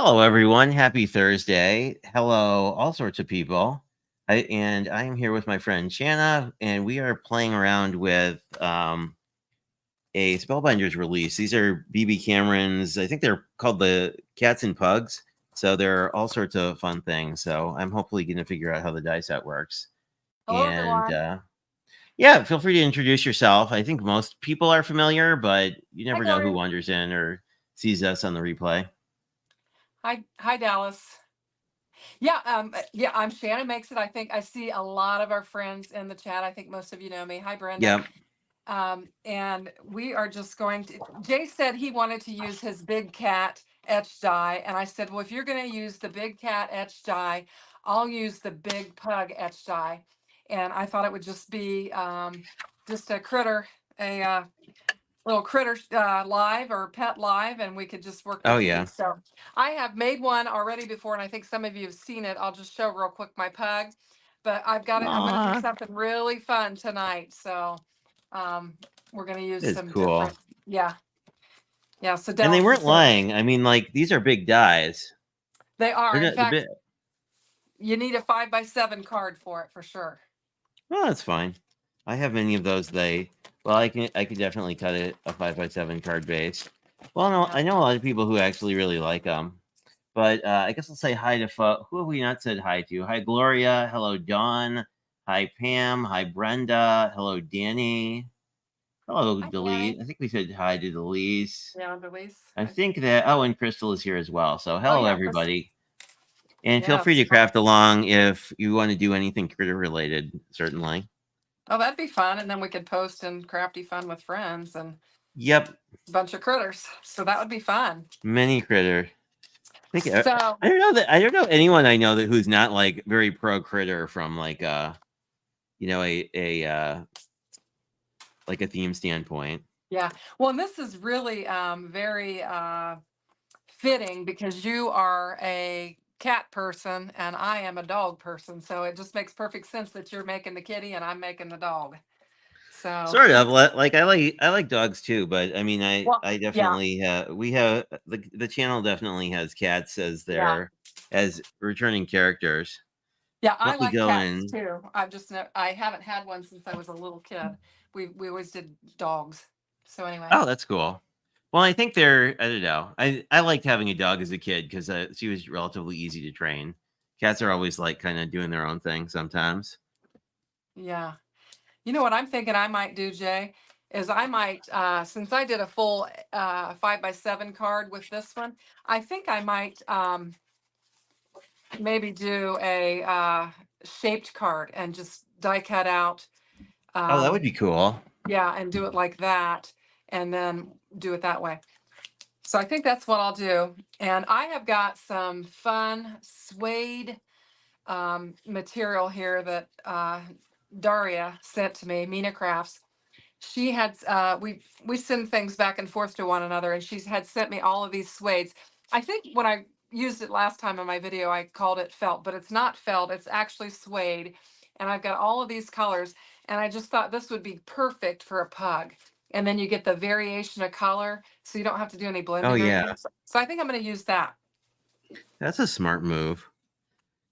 Hello, everyone. Happy Thursday. Hello, all sorts of people. I'm here with my friend Shanna, and we are playing around with a Spellbinders release. These are BB Cameron's, I think they're called the Cats and Pugs. So they're all sorts of fun things. So I'm hopefully going to figure out how the die set works. Hello, And everyone. yeah, feel free to introduce yourself. I think most people are familiar, but you Hi, never know who Gloria. wanders in or sees us on the replay. Hi, Dallas. Yeah, I'm Shanna Makes It. I think I see a lot of our friends in the chat. I think most of you know me. Hi, Brenda. Yep. And we are just going to. Jay said he wanted to use his big cat etch die, and I said, well, if you're going to use the big cat etch die, I'll use the big pug etch die. And I thought it would just be just a critter, a little critter live or pet live, and we could just work Oh, with yeah. these. So I have made one already before, and I think some of you have seen it. I'll just show real quick my pug, but I've got it. I'm going to do Aw. something really fun tonight. So um, we're going to use That is some cool. different, yeah, yeah. So And they Dallas weren't just said lying. I mean, like these are big dies. they They're are. In not the fact, big. you need a 5x7 card for it for sure. Well, that's fine. I have many of those. Well, I can definitely cut it a 5x7 card base. Well, no, Yeah. I know a lot of people who actually really like them. But I guess I'll say hi to who have we not said hi to? Hi, Gloria. Hello, Dawn. Hi, Pam. Hi, Brenda. Hello, Danny. Hello, Hi, Delete. Danny. I think we said hi to Delise. Yeah, Delise. I think that. Oh, and Crystal is here as well. So Oh hello, yeah, Chris. everybody. And feel free Yes. to craft along if you want to do anything critter related, certainly. Oh, that'd be fun, and then we could post in Crafty Fun with Friends and Yep, a bunch of critters. So that would be fun. many critter. I think So I don't know anyone I know that who's not like very pro critter from like like a theme standpoint. yeah, well, and this is really very fitting because you are a cat person and I am a dog person. So it just makes perfect sense that you're making the kitty and I'm making the dog. So Sort of like I like dogs too, but I mean well, I yeah, definitely we have the channel definitely has cats as yeah, their as returning characters. yeah. I Let me like go cats in. too. I haven't had one since I was a little kid. We always did dogs. So anyway. Oh, that's cool. Well, I think they're. I don't know. I liked having a dog as a kid because she was relatively easy to train. Cats are always like kind of doing their own thing sometimes. Yeah. You know what I'm thinking I might do, Jay, is I might, since I did a full 5x7 card with this one, I think I might maybe do a shaped card and just die cut out. Oh, that would Um, be cool. yeah, and do it like that, and then do it that way. So I think that's what I'll do. And I have got some fun suede material here that Daria sent to me, Mina Crafts. She had we send things back and forth to one another, and she's had sent me all of these suedes. I think when I used it last time in my video I called it felt, but it's not felt, it's actually suede. And I've got all of these colors, and I just thought this would be perfect for a pug. And then you get the variation of color, so you don't have to do any Oh blending or yeah, anything. So I think I'm going to use that. that's a smart move.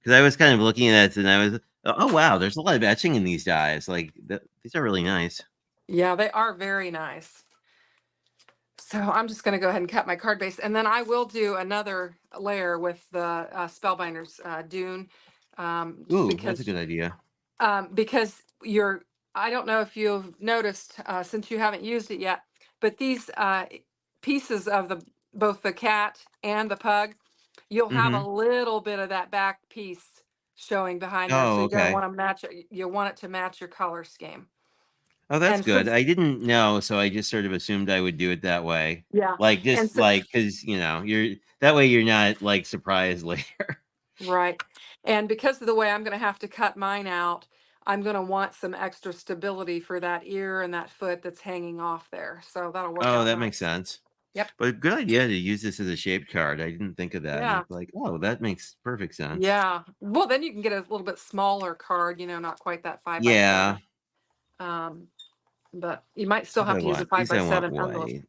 Because I was kind of looking at it and I was, oh wow, there's a lot of etching in these dies. Like these are really nice. Yeah, they are very nice. So I'm just going to go ahead and cut my card base, and then I will do another layer with the Spellbinders Dune, Ooh, that's a because good idea. you're. I don't know if you've noticed since you haven't used it yet, but these pieces of the both the cat and the pug, you'll have a Mm-hmm. little bit of that back piece showing behind there. So Oh, you're going to okay. want to match it. You want it to match your color scheme. Oh, that's And good. since I didn't know, so I just sort of assumed I would do it that way. yeah, Like and just since like because you're that way you're not like surprised later. right. And because of the way I'm going to have to cut mine out, I'm going to want some extra stability for that ear and that foot that's hanging off there. So that'll work Oh, out that makes nice. sense. Yep. But good idea to use this as a shaped card. I didn't think of that. And Yeah. it's like, oh, that makes perfect sense. Yeah. Well, then you can get a little bit smaller card, not quite that 5x7. Yeah. Um, but you might still have to use a five These by I want seven envelope. white.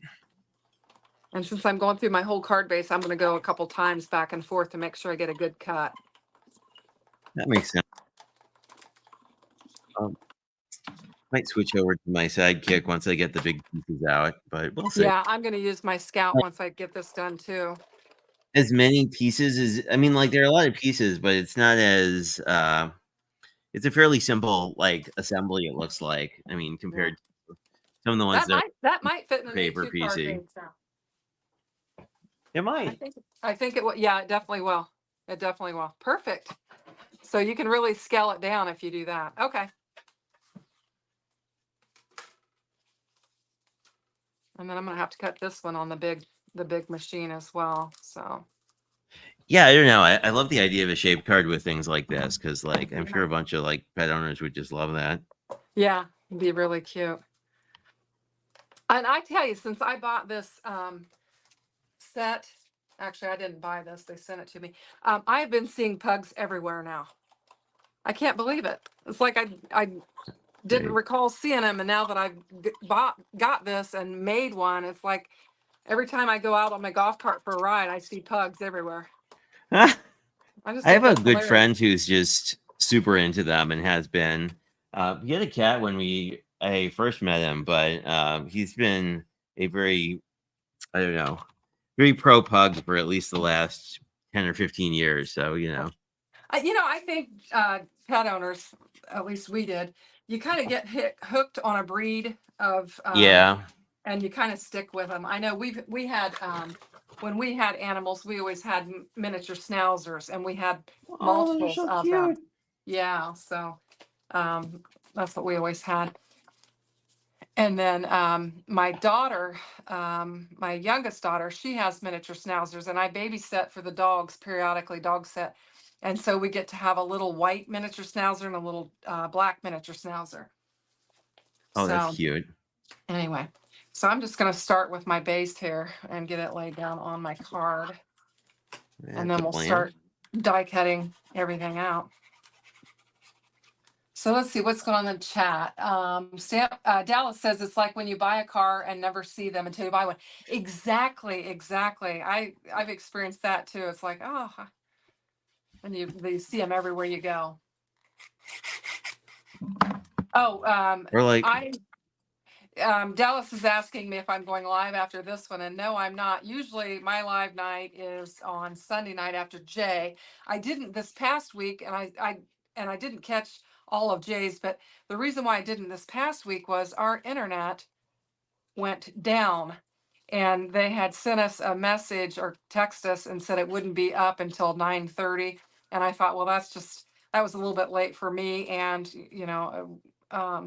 And since I'm going through my whole card base, I'm going to go a couple times back and forth to make sure I get a good cut. That makes sense. Um, might switch over to my sidekick once I get the big pieces out, but we'll see. Yeah, I'm going to use my Scout Like, once I get this done too. as many pieces as I mean, like there are a lot of pieces, but it's not as it's a fairly simple like assembly. It looks like. I mean, Yeah. compared to some of the ones that That might fit in are an paper A2 card PC. base now. It I might. think I think it will. Yeah, it definitely will. It definitely will. Perfect. So you can really scale it down if you do that. Okay. And then I'm gonna have to cut this one on the big machine as well. So Yeah, I don't know. I love the idea of a shaped card with things like this because, like, I'm yeah, sure a bunch of like pet owners would just love that. yeah, it'd be really cute. And I tell you, since I bought this set, actually I didn't buy this; they sent it to me. I have been seeing pugs everywhere now. I can't believe it. It's like I didn't Right. recall seeing them, and now that I've got this and made one, it's like every time I go out on my golf cart for a ride, I see pugs everywhere. I just I think have a that's good hilarious. friend who's just super into them and has been. He had a cat when I first met him, but he's been a very I don't know very pro pug for at least the last 10 or 15 years. So I think pet owners, at least we did, you kind of get hooked on a breed of, yeah. and you kind of stick with them. I know we had when we had animals, we always had miniature schnauzers, and we had Oh, they're multiples so of them. cute. Yeah, so um, that's what we always had. And then my daughter, my youngest daughter, she has miniature schnauzers, and I babysit for the dogs periodically, dog sit. And so we get to have a little white miniature schnauzer and a little black miniature schnauzer. Oh, that's So cute. anyway, so I'm just going to start with my base here and get it laid down on my card, and That's then a we'll plan. start die cutting everything out. So let's see what's going on in the chat. Dallas says it's like when you buy a car and never see them until you buy one. Exactly, exactly. I've experienced that too. It's like, oh, and you see them everywhere you go. Oh, Or like, I Dallas is asking me if I'm going live after this one, and no, I'm not. Usually, my live night is on Sunday night after Jay. I didn't this past week, and I didn't catch all of Jay's. But the reason why I didn't this past week was our internet went down, and they had sent us a message or text us and said it wouldn't be up until 9:30. And I thought, well, that was a little bit late for me, and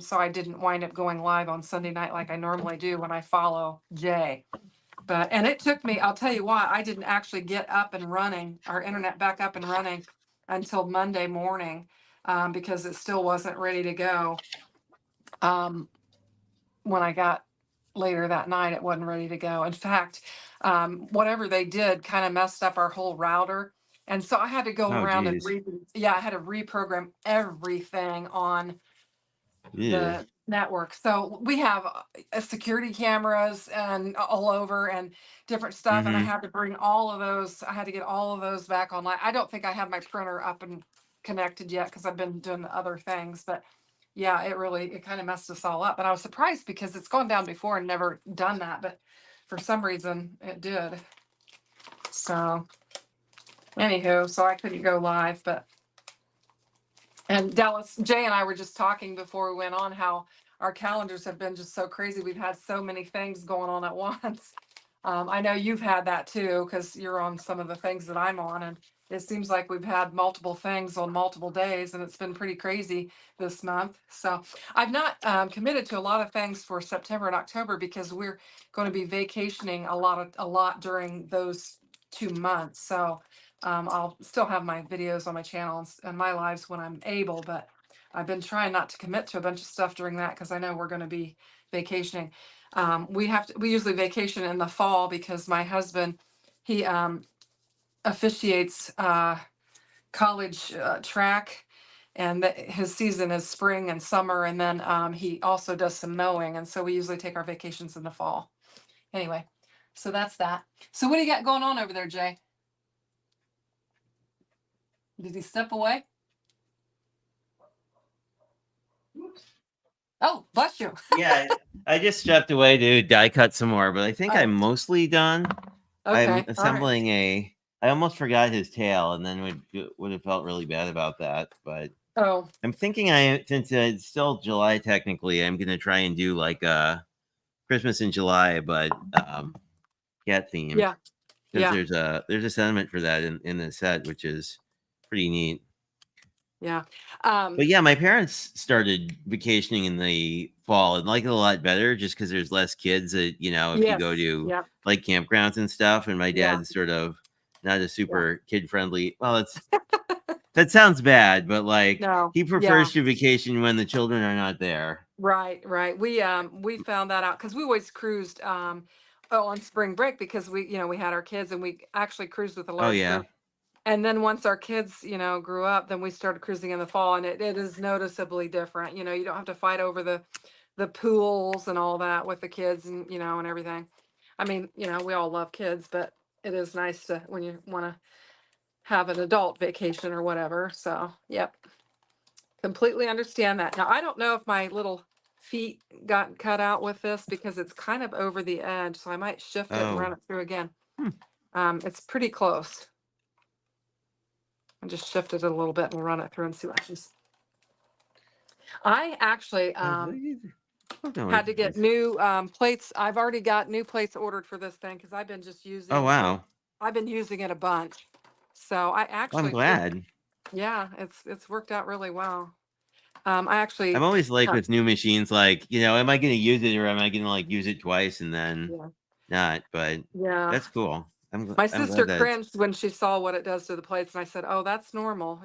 so I didn't wind up going live on Sunday night like I normally do when I follow Jay. And it took me, I'll tell you what, I didn't actually get up and running, our internet back up and running until Monday morning, because it still wasn't ready to go. Um, when I got later that night, it wasn't ready to go. In fact, whatever they did kind of messed up our whole router. And so I had to go oh, around and geez. yeah, I had to reprogram everything on Yeah. the network. So we have security cameras and all over and different stuff. And I Mm-hmm. had to bring all of those. I had to get all of those back online. I don't think I have my printer up and connected yet because I've been doing the other things. But yeah, it kind of messed us all up. But I was surprised because it's gone down before and never done that. But for some reason it did. So anywho, so I couldn't go live, but and Dallas, Jay and I were just talking before we went on how our calendars have been just so crazy. We've had so many things going on at once. I know you've had that too, because you're on some of the things that I'm on, and it seems like we've had multiple things on multiple days, and it's been pretty crazy this month. So I've not committed to a lot of things for September and October because we're going to be vacationing a lot during those 2 months. So I'll still have my videos on my channel and my lives when I'm able, but I've been trying not to commit to a bunch of stuff during that because I know we're going to be vacationing. We usually vacation in the fall because my husband, he officiates college track, and his season is spring and summer, and then he also does some mowing, and so we usually take our vacations in the fall. Anyway, So that's that. So what do you got going on over there, Jay? Did he step away? Oh, bless you. Yeah, I just stepped away to die cut some more, but I think Oh, I'm mostly done. I'm okay. All right. assembling a. I almost forgot his tail, and then would have felt really bad about that. But Oh, I'm thinking since it's still July technically, I'm gonna try and do like Christmas in July, but cat themed yeah. because Yeah. there's a sentiment for that in the set, which is pretty neat. Yeah. But yeah, my parents started vacationing in the fall and like it a lot better just because there's less kids that, if you go Yes. to Yeah. like campgrounds and stuff. And my Yeah. dad's sort of not a Yeah. super kid friendly. Well, that sounds bad, but like No. he Yeah. prefers to vacation when the children are not there. Right. Right. We found that out because we always cruised on spring break because we had our kids and we actually cruised with a Oh, large yeah. group. And then once our kids, grew up, then we started cruising in the fall and it is noticeably different. You don't have to fight over the pools and all that with the kids and everything. I mean, we all love kids, but it is nice to when you want to have an adult vacation or whatever. So, yep, completely understand that. Now, I don't know if my little feet got cut out with this because it's kind of over the edge, so I might shift it and run Oh. it through again. Hmm. It's pretty close. I just shift it a little bit and run it through and see what happens. I actually Oh, no had to get worries. new plates. I've already got new plates ordered for this thing because I've been just Oh, using wow. I've been using it a bunch. So I Well, I'm actually think, glad. yeah, it's worked out really well. I I'm actually, always like uh, with new machines, like, am I going to use it or am I going to like use it twice and then yeah, not? But yeah. that's cool. My I'm sister glad that cringed when she saw what it does to the plates, and I said, "Oh, that's normal."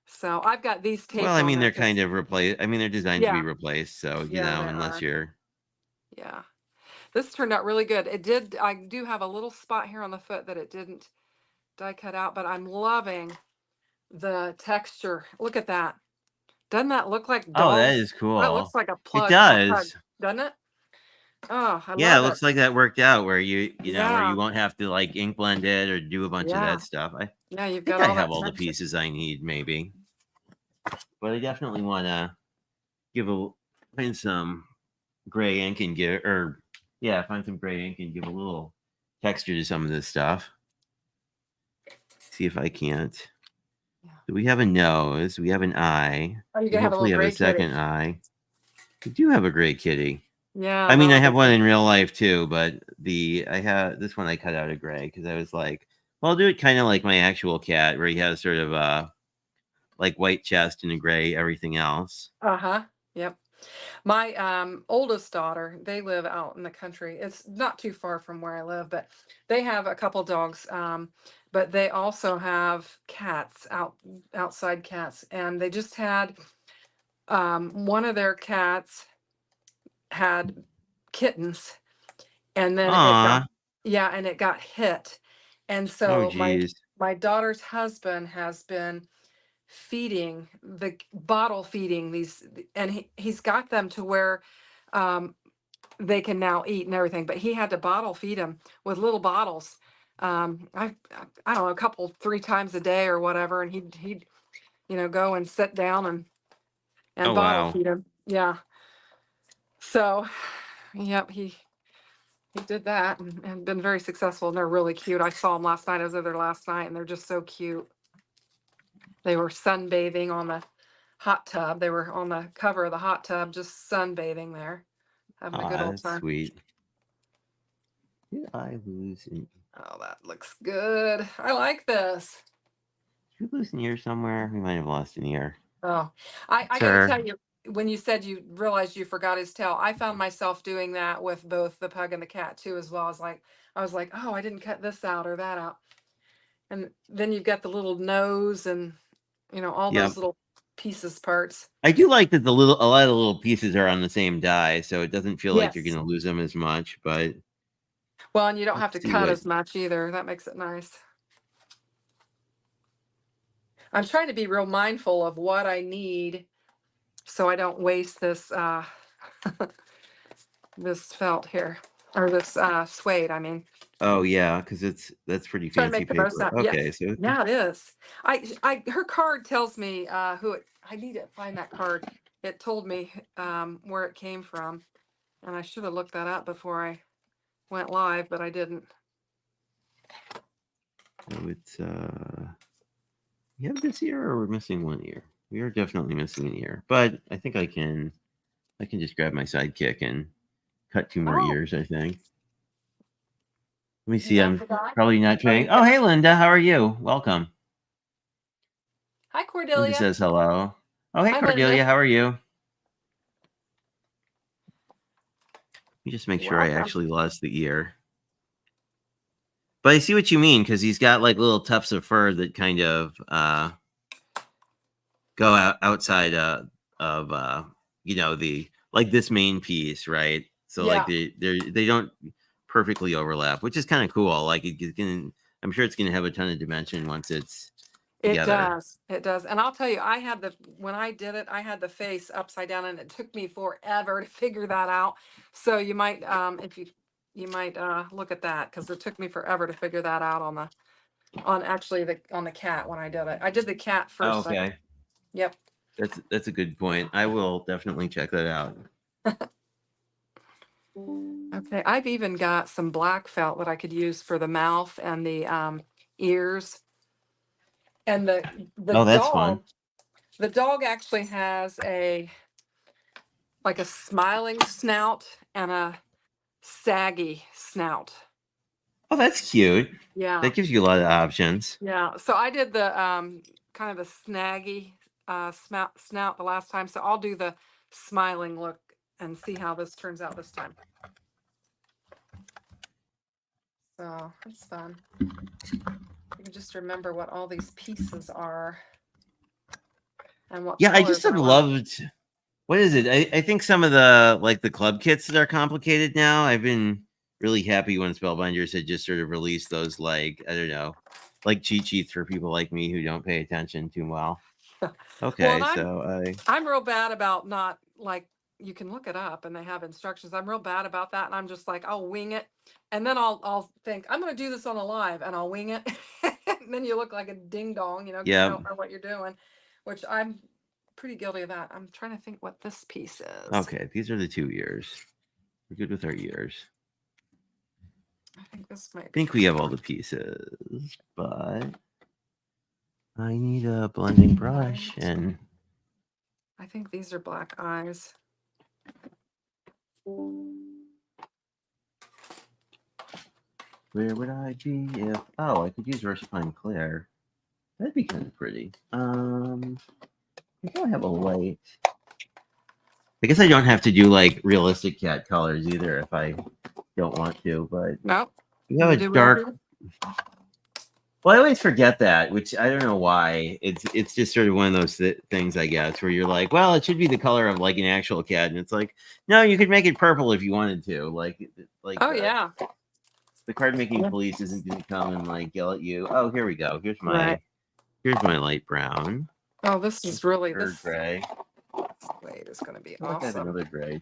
So I've got these well, taped I on mean, there they're because, kind of replaced. I mean, they're designed to be yeah, replaced. So, yeah, they unless are. you're. Yeah, this turned out really good. It did. I do have a little spot here on the foot that it didn't die cut out, but I'm loving the texture. Look at that. Doesn't that look like Oh, that dolls? is That looks cool. like It a pug, does. doesn't it? Oh, I Yeah, it love it. looks like that worked out where where Yeah, you won't have to like ink blend it or do a bunch of yeah, that stuff. I yeah. You've think got I all have that all the texture. pieces I need, maybe. But I definitely want to give a find some gray ink and find some gray ink and give a little texture to some of this stuff. See if I can't. Yeah. So we have a nose, we have an eye, Are you we gonna have a hopefully little have a gray kitty? second eye. We do have a gray kitty. Yeah, I mean, I that'll have be one cute. in real life too, but I have this one I cut out of gray because I was like, well, I'll do it kind of like my actual cat, where he has sort of a like white chest and a gray everything else. Uh-huh. Yep. My oldest daughter, they live out in the country. It's not too far from where I live, but they have a couple dogs. But they also have cats outside cats. And they just had one of their cats had kittens and then Aw, yeah, and it got hit. And oh so geez. my daughter's husband has been bottle feeding these, and he's got them to where um they can now eat and everything, but he had to bottle feed them with little bottles. I don't know, a couple, 3 times a day or whatever, and he'd go and sit down and Oh bottle wow. feed him. Yeah. So, yep, he did that and been very successful, and they're really cute. I saw them last night. I was over there last night, and they're just so cute. They were sunbathing on the hot tub. They were on the cover of the hot tub, just sunbathing there, having a good Aw, old that's time. sweet. Did I lose Oh, that looks good. I like this. did we lose an ear somewhere? We might have lost an ear. Oh, I got to Sir. tell you, when you said you realized you forgot his tail, I found myself doing that with both the pug and the cat too, as well. I was like, oh, I didn't cut this out or that out. And then you've got the little nose and all those Yep. little pieces parts. I do like that a lot of the little pieces are on the same die, so it doesn't feel like you're Yes. gonna lose them as much, but Well, and you don't have let's to see cut what as much either. That makes it nice. I'm trying to be real mindful of what I need so I don't waste this this felt here. or this suede. I mean, Oh yeah, because that's pretty trying to fancy make the most paper. out. Yeah, Okay, so yeah, it is. Her card tells me who it. I need to find that card. It told me where it came from, and I should have looked that up before I went live, but I didn't. it's we have this ear or we're missing one ear. We are definitely missing an ear, but I think I can just grab my sidekick and cut two more Oh, ears. I think. Let me you see. have I'm the guy. probably not Oh, trying. you Oh, got. hey, Linda. How are you? Welcome. Hi, Linda Cordelia. says hello. Oh, hey, Hi, Linda. Cordelia. How are you? Let me just make sure I Welcome. actually lost the ear. But I see what you mean because he's got like little tufts of fur that kind of go outside of the like this main piece, right? So like Yeah, they don't perfectly overlap, which is kind of cool. Like it can, I'm sure it's going to have a ton of dimension once it's it together. does. It does. And I'll tell you, when I did it, I had the face upside down and it took me forever to figure that out. So you might, if you might look at that because it took me forever to figure that out on actually on the cat when I did it. I did the cat first. Okay, Yep. that's a good point. I will definitely check that out. Okay. I've even got some black felt that I could use for the mouth and the ears. And the Oh, that's fun. dog, the dog actually has like a smiling snout and a saggy snout. Oh, that's cute. Yeah. That gives you a lot of options. Yeah. So I did the kind of the snaggy snout the last time. So I'll do the smiling look and see how this turns out this time. So it's fun. You can just remember what all these pieces are and what Yeah, I just colors have I want. loved. What is it? I think some of the like the club kits that are complicated now. I've been really happy when Spellbinders had just sort of released those like I don't know, like cheat sheets for people like me who don't pay attention too well. Well, and Okay, so I I'm real bad about not like you can look it up and they have instructions. I'm real bad about that, and I'm just like I'll wing it, and then I'll think I'm going to do this on a live, and I'll wing it, and then you look like a ding dong, because you yeah. don't know what you're doing, which I'm pretty guilty of that. I'm trying to think what this piece is. Okay, these are the 2 years. We're good with our years. I think this might I be think we have all the pieces, but I need a blending brush and I think these are black eyes. where would I be if I could use Versafine Claire. That'd be kind of pretty. I don't have a light. I guess I don't have to do like realistic cat colors either if I don't want to, but Nope. you You have can a do dark. whatever. Well, I always forget that, which I don't know why. It's just sort of one of those things, I guess, where you're like, well, it should be the color of like an actual cat, and it's like, no, you could make it purple if you wanted to. Like Oh yeah. the card making Yeah. police isn't going to come and like yell at you. Oh, here we go. Right. Here's my light brown. Oh, this is really Bird this gray. wait is going to be Look, I have awesome. another gray.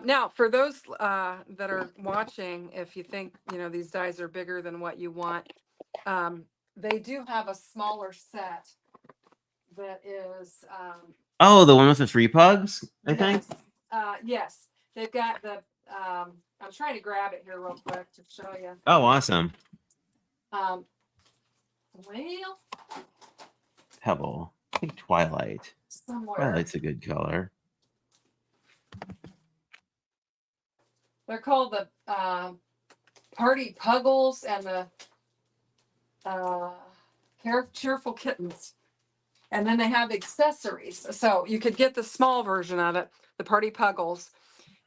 Now, for those that are watching, if you think these dies are bigger than what you want, um, they do have a smaller set that is Oh, the one with the 3 pugs, I think. yes, yes. They've got the. I'm trying to grab it here real quick to show you. Oh, awesome. Um, well, Pebble. I think Twilight. somewhere Twilight's a good color. they're called the Party Puggles and the uh, Cheerful Kittens. And then they have accessories. So you could get the small version of it, the Party Puggles.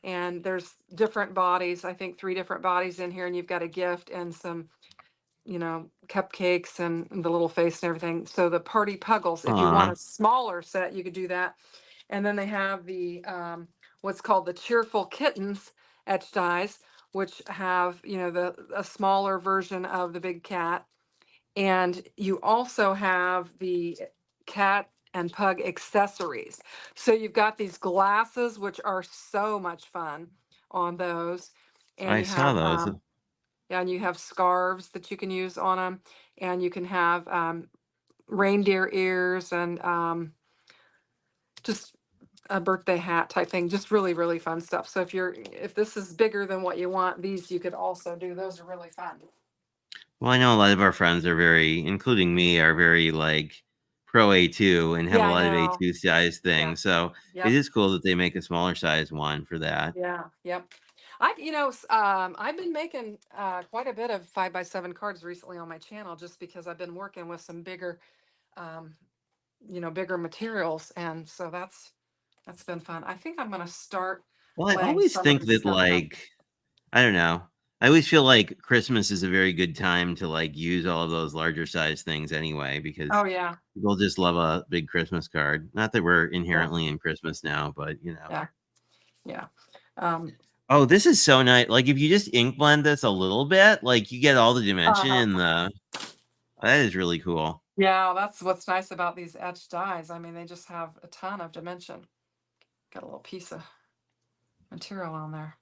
And there's different bodies, I think 3 different bodies in here. And you've got a gift and some, cupcakes and the little face and everything. So the Party Puggles, if you want Aw. a smaller set, you could do that. And then they have the what's called the Cheerful Kittens etched dies, which have, a smaller version of the big cat. And you also have the cat and pug accessories. So you've got these glasses, which are so much fun on those. And I you saw have, those. yeah, and you have scarves that you can use on them. And you can have reindeer ears and just a birthday hat type thing. Just really, really fun stuff. So if this is bigger than what you want, these you could also do. Those are really fun. Well, I know a lot of our friends are very, including me, are very like pro A2 and have a Yeah, I lot of know. A2 size Yeah. things. So it Yep. is cool that they make a smaller size one for that. Yeah. Yep. I've been making quite a bit of 5x7 cards recently on my channel just because I've been working with some bigger, um, bigger materials, and so that's been fun. I think I'm gonna start Well, I laying always some of think this that stuff out. like, I don't know. I always feel like Christmas is a very good time to like use all of those larger size things anyway, because Oh yeah. people just love a big Christmas card. Not that we're Yeah. inherently in Christmas now, but you know. Yeah. Yeah. Um, Oh, this is so nice. Like if you just ink blend this a little bit, like you get all the dimension uh, and that is really cool. yeah, that's what's nice about these etched dies. I mean, they just have a ton of dimension. Got a little piece of material on there.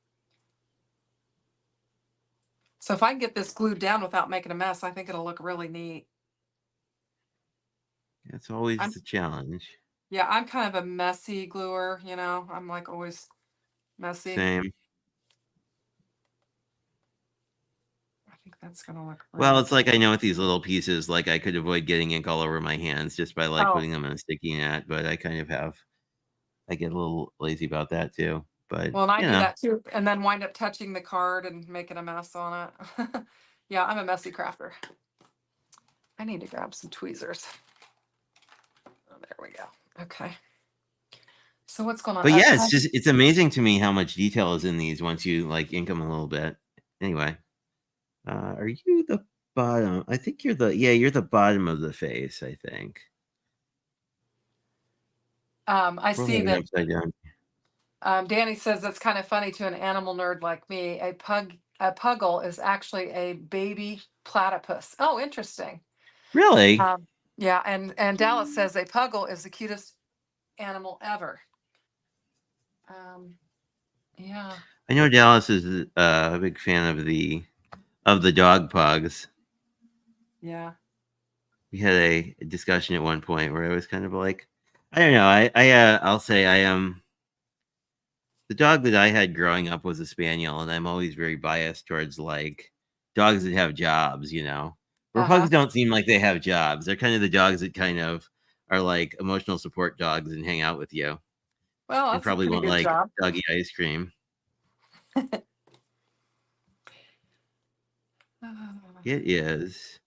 So if I can get this glued down without making a mess, I think it'll look really neat. It's always I'm the challenge. Yeah, I'm kind of a messy gluer, I'm like always messy. Same. I think that's gonna look Well, really it's like good. I know with these little pieces, like I could avoid getting ink all over my hands just by like Oh, putting them in a sticky net, but I get a little lazy about that too. But well, and I you do know, that too, and then wind up touching the card and making a mess on it. Yeah, I'm a messy crafter. I need to grab some tweezers. Oh, there we go. Okay. So what's going on? but yeah, Can it's amazing to me how much detail is in these once you like ink them a little bit. Anyway, are you the bottom? I think you're the bottom of the face, I think. I Roll see that that upside down. Danny says that's kind of funny to an animal nerd like me. A puggle is actually a baby platypus. Oh, interesting. Really? Um, yeah, and Dallas says a puggle is the cutest animal ever. Um, yeah. I know Dallas is a big fan of the dog pugs. Yeah. We had a discussion at one point where I was kind of like, I don't know. I'll say I am the dog that I had growing up was a spaniel, and I'm always very biased towards like dogs that have jobs. Where Uh-huh. pugs don't seem like they have jobs. They're kind of the dogs that kind of are like emotional support dogs and hang out with you Well, and that's a probably pretty won't good like job. doggy ice cream. It is.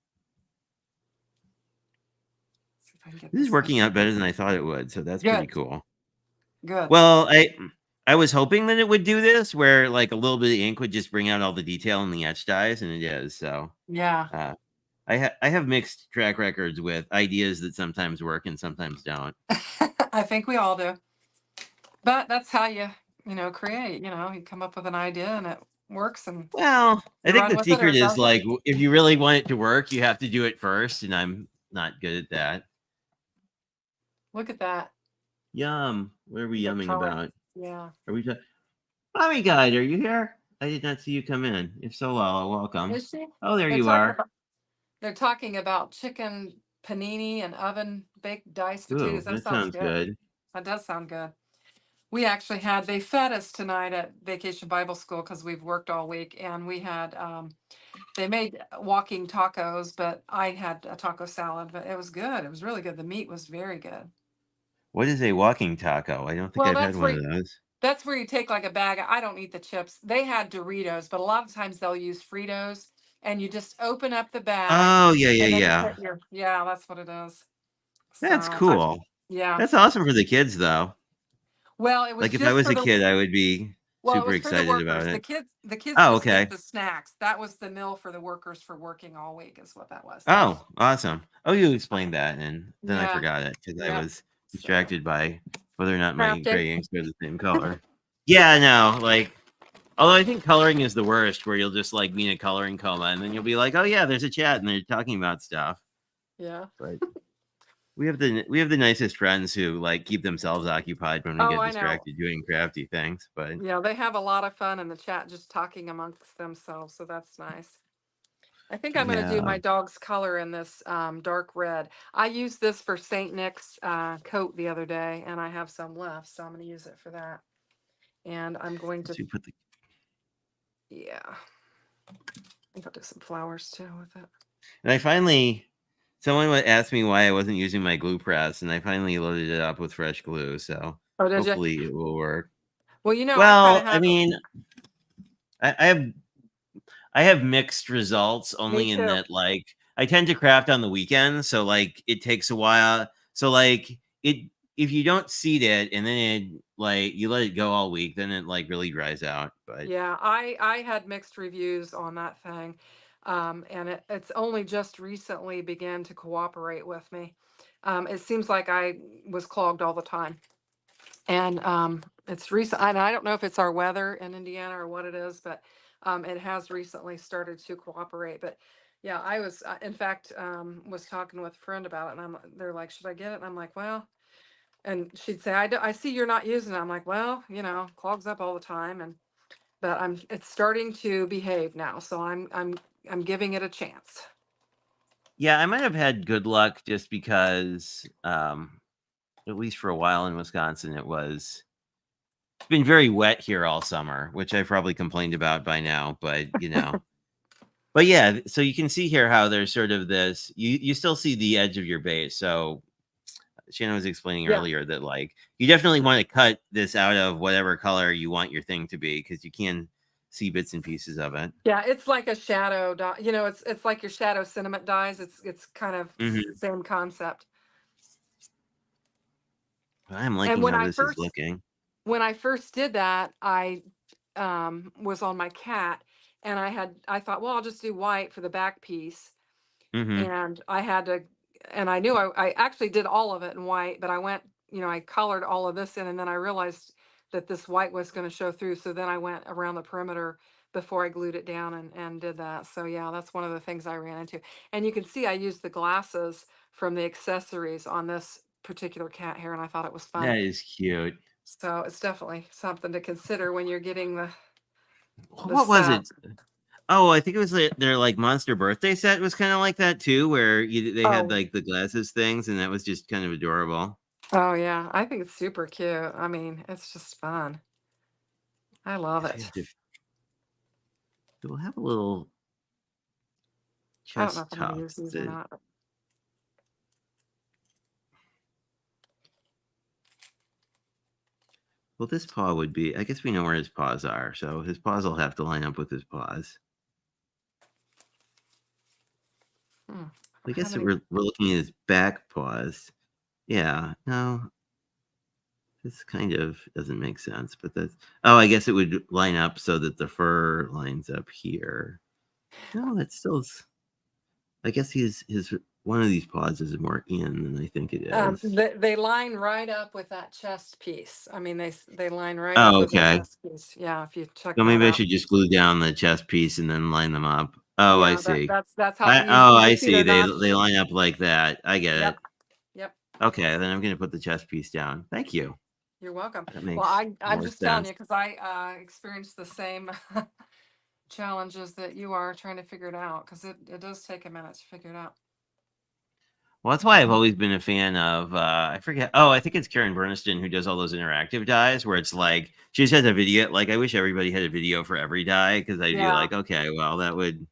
See if I can get This is this thing. working out better than I thought it would, so that's pretty Good. cool. Good. Well, I was hoping that it would do this, where like a little bit of ink would just bring out all the detail in the etch dyes, and it is. So Yeah. uh, I have mixed track records with ideas that sometimes work and sometimes don't. I think we all do. But that's how create, you come up with an idea and it works and Well, I you think run the with it or secret it is doesn't. like if you really want it to work, you have to do it first, and I'm not good at that. Look at that. Yum. What are we The yumming color. about? Yeah. Are we? Mommy Guide, are you here? I did not see you come in. If so, well, welcome. Is she? Oh, there They're you talking are. about they're talking about chicken panini and oven baked diced Ooh, potatoes. That that sounds sounds good. good. That does sound good. They fed us tonight at Vacation Bible School because we've worked all week, and they made walking tacos, but I had a taco salad, but it was good. It was really good. The meat was very good. What is a walking taco? I don't think Well, I've had one of those. that's where you take like a bag. I don't eat the chips. They had Doritos, but a lot of times they'll use Fritos, and you just open up the bag, Oh, yeah, yeah, and then you yeah. put yeah, that's what it is. So That's cool. yeah. That's awesome for the kids, though. Well, it was Like, if I just was for a the kid, I would be Well, it super was for the excited about workers. it. The kids Oh, just get okay. the snacks. That was the meal for the workers for working all week, is what that was. Oh, awesome. Oh, you explained that, and then I Yeah. forgot it because I Yep. was So distracted by whether or not my crafting. gray inks are the same color. Yeah, no, like, although I think coloring is the worst, where you'll just like be in a coloring coma, and then you'll be like, oh yeah, there's a chat, and they're talking about stuff. Yeah. But we have the nicest friends who like keep themselves occupied when we Oh, get I know. distracted doing crafty things. But Yeah, they have a lot of fun in the chat just talking amongst themselves, so that's nice. I think I'm going to do yeah, my dog's color in this dark red. I used this for St. Nick's coat the other day, and I have some left, so I'm going to use it for that. And I'm going to, so you put the yeah, I think I'll do some flowers too with it. and I finally someone would ask me why I wasn't using my glue press, and I finally loaded it up with fresh glue. So Oh, did you? hopefully it will work. Well, you know, I kind of Well, I have, mean, I have mixed results me only in too. that like I tend to craft on the weekends, so like it takes a while. So like it if you don't seed it and then it like you let it go all week, then it like really dries out. But Yeah, I had mixed reviews on that thing, and it's only just recently began to cooperate with me. It seems like I was clogged all the time, and it's recent. And I don't know if it's our weather in Indiana or what it is, but it has recently started to cooperate. But yeah, I was, in fact, was talking with a friend about it, and they're like, "Should I get it?" And I'm like, "Well," and she'd say, I see you're not using it." I'm like, "Well, clogs up all the time, and." But it's starting to behave now, so I'm giving it a chance. yeah, I might have had good luck just because at least for a while in Wisconsin it's been very wet here all summer, which I've probably complained about by now, but yeah, so you can see here how there's sort of this you still see the edge of your base. So Shannon was explaining Yeah. earlier that like you definitely want to cut this out of whatever color you want your thing to be because you can see bits and pieces of it. Yeah, it's like a shadow dye. It's like your shadow sentiment dyes. It's kind of Hmm. same concept. I'm And liking how this is looking. when I first did that, I was on my cat, and I thought, well, I'll just do white for the back piece. Hmm. And I had to, and I knew I actually did all of it in white, but I colored all of this in, and then I realized that this white was going to show through. So then I went around the perimeter before I glued it down and did that. So yeah, that's one of the things I ran into. And you can see I used the glasses from the accessories on this particular cat hair, and I thought it was fun. That is cute. So it's definitely something to consider when you're getting the What was set. it? Oh, I think it was their like monster birthday set was kind of like that too, where they had Oh, like the glasses things, and that was just kind of adorable. oh yeah, I think it's super cute. I mean, it's just fun. I love Guess we it. have to. We'll have a little I don't know if chest I'm gonna tuft. use these or not. Well, this paw would be. I guess we know where his paws are, so his paws will have to line up with his paws. Hmm. I I don't have guess if any. we're looking at his back paws. Yeah, no, this kind of doesn't make sense, but that's. Oh, I guess it would line up so that the fur lines up here. No, that's still. I guess his one of these paws is more in than I think it is. They line right up with that chest piece. I mean, they line right up Oh, with the okay. chest piece. Yeah, if you check So that maybe I out. should just glue down the chest piece and then line them up. Oh, I Yeah, see. that's how I you oh, you I see see. the They notch. line up like that. I get Yep, it. yep. Okay, then I'm gonna put the chest piece down. Thank you. You're welcome. That Well, makes I'm more just telling sense. you because I experienced the same challenges that you are trying to figure it out because it does take a minute to figure it out. Well, that's why I've always been a fan of I forget. Oh, I think it's Karen Berniston who does all those interactive dies where it's like she just has a video. Like I wish everybody had a video for every die because I'd be Yeah. like, okay, well that would.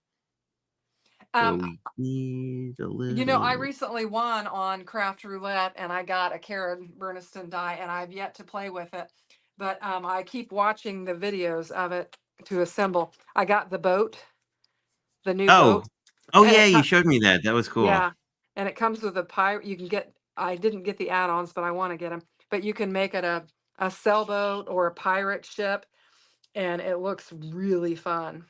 So Um, we need a I little. recently won on Craft Roulette, and I got a Karen Berniston die, and I've yet to play with it. But I keep watching the videos of it to assemble. I got the new Oh, boat, oh and yeah, you showed me that. That was cool. yeah, and it comes with a pirate. You can get. I didn't get the add-ons, but I want to get them. But you can make it a sailboat or a pirate ship, and it looks really fun.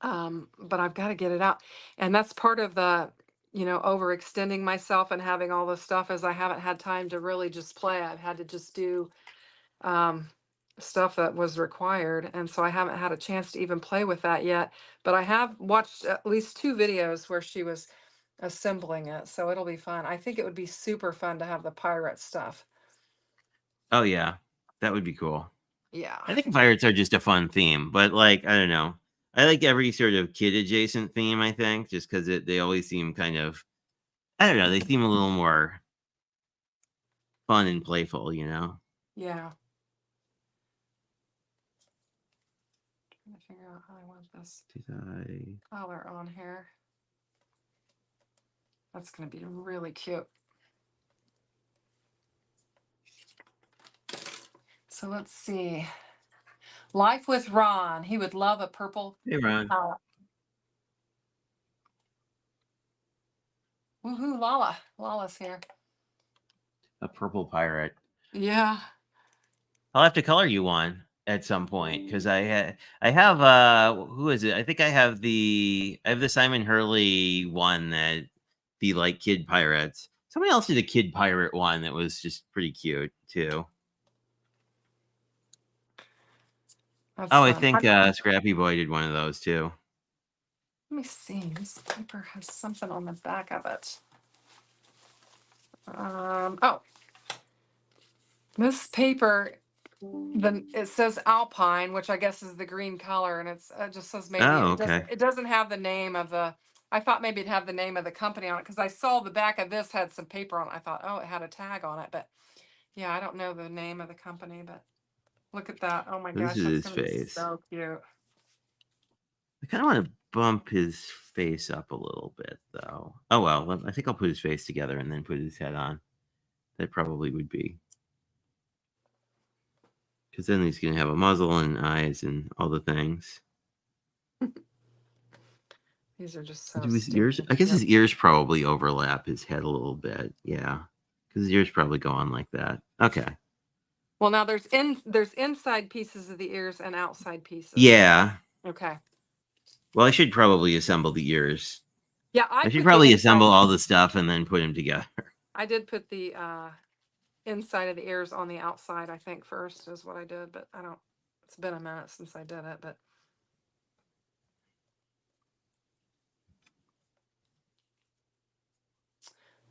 But I've got to get it out. And that's part of overextending myself and having all this stuff is I haven't had time to really just play. I've had to just do um, stuff that was required. And so I haven't had a chance to even play with that yet. But I have watched at least two videos where she was assembling it, so it'll be fun. I think it would be super fun to have the pirate stuff. Oh yeah, that would be cool. Yeah. I think pirates are just a fun theme, but like I don't know. I like every sort of kid adjacent theme. I think just because they always seem kind of I don't know. They seem a little more fun and playful. Yeah. Trying to figure out how I want this color on here. That's going to be really cute. So let's see. Life with Ron. He would love a purple Hey Ron, palette. Woohoo, Lala. Lala's here. a purple pirate. Yeah. I'll have to color you one at some point because I have who is it? I think I have the Simon Hurley one that be like kid pirates. Somebody else did a kid pirate one that was just pretty cute too. That's Oh, I fun. think Scrappy Boy did one of those too. Let me see. This paper has something on the back of it. Oh, this paper, it says Alpine, which I guess is the green color, and it just says maybe Oh, it okay. doesn't have the name of the. I thought maybe it'd have the name of the company on it because I saw the back of this had some paper on it. I thought, oh, it had a tag on it, but yeah, I don't know the name of the company. But look at that! Oh my This gosh, is that's his gonna be face. so cute. I kind of want to bump his face up a little bit though. Oh well, I think I'll put his face together and then put his head on. That probably would be because then he's gonna have a muzzle and eyes and all the things. These are just so Do his ears? stinking I guess cute. his ears probably overlap his head a little bit. Yeah, because his ears probably go on like that. Okay. Well, now there's inside pieces of the ears and outside pieces. Yeah. Okay. Well, I should probably assemble the ears. Yeah, I I should put the probably inside. assemble all the stuff and then put them together. I did put the inside of the ears on the outside, I think first is what I did, but I don't, it's been a minute since I did it, but.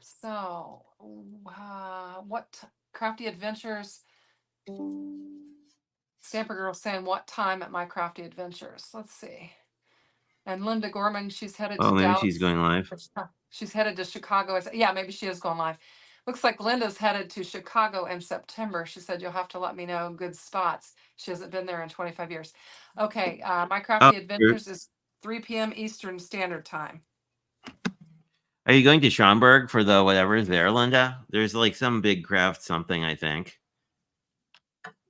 So, what Crafty Adventures? Stamper Girl saying, what time at my Crafty Adventures? Let's see. And Linda Gorman, she's headed to Oh, maybe she's Dallas. going live. She's headed to Chicago. Yeah, maybe she is going live. Looks like Linda's headed to Chicago in September. She said, you'll have to let me know good spots. She hasn't been there in 25 years. Okay, My Oh, Crafty Adventures is 3 p.m. Eastern Standard Time. are you going to Schaumburg for the whatever is there, Linda? There's like some big craft something, I think.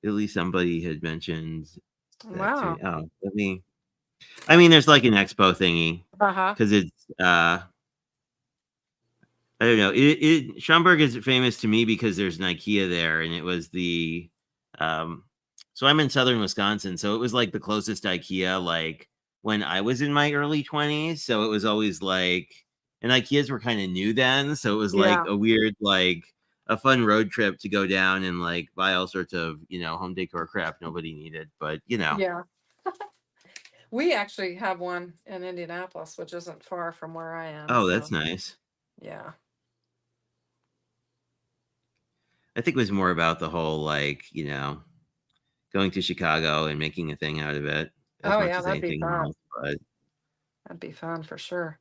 At least somebody had mentioned that to Wow. me. Oh, let me. I mean, there's like an expo thingy Uh-huh. because it's I don't know. Schaumburg is famous to me because there's an IKEA there, and it was the um. So I'm in southern Wisconsin, so it was like the closest IKEA like when I was in my early 20s. So it was always like, and IKEAs were kind of new then, so it was like Yeah. a weird like a fun road trip to go down and like buy all sorts of home decor crap nobody needed, but Yeah. We actually have one in Indianapolis, which isn't far from where I am. oh, So, that's nice. yeah. I think it was more about the whole like going to Chicago and making a thing out of it as Oh, much yeah, as that'd be anything fun. else. But That'd be fun for sure.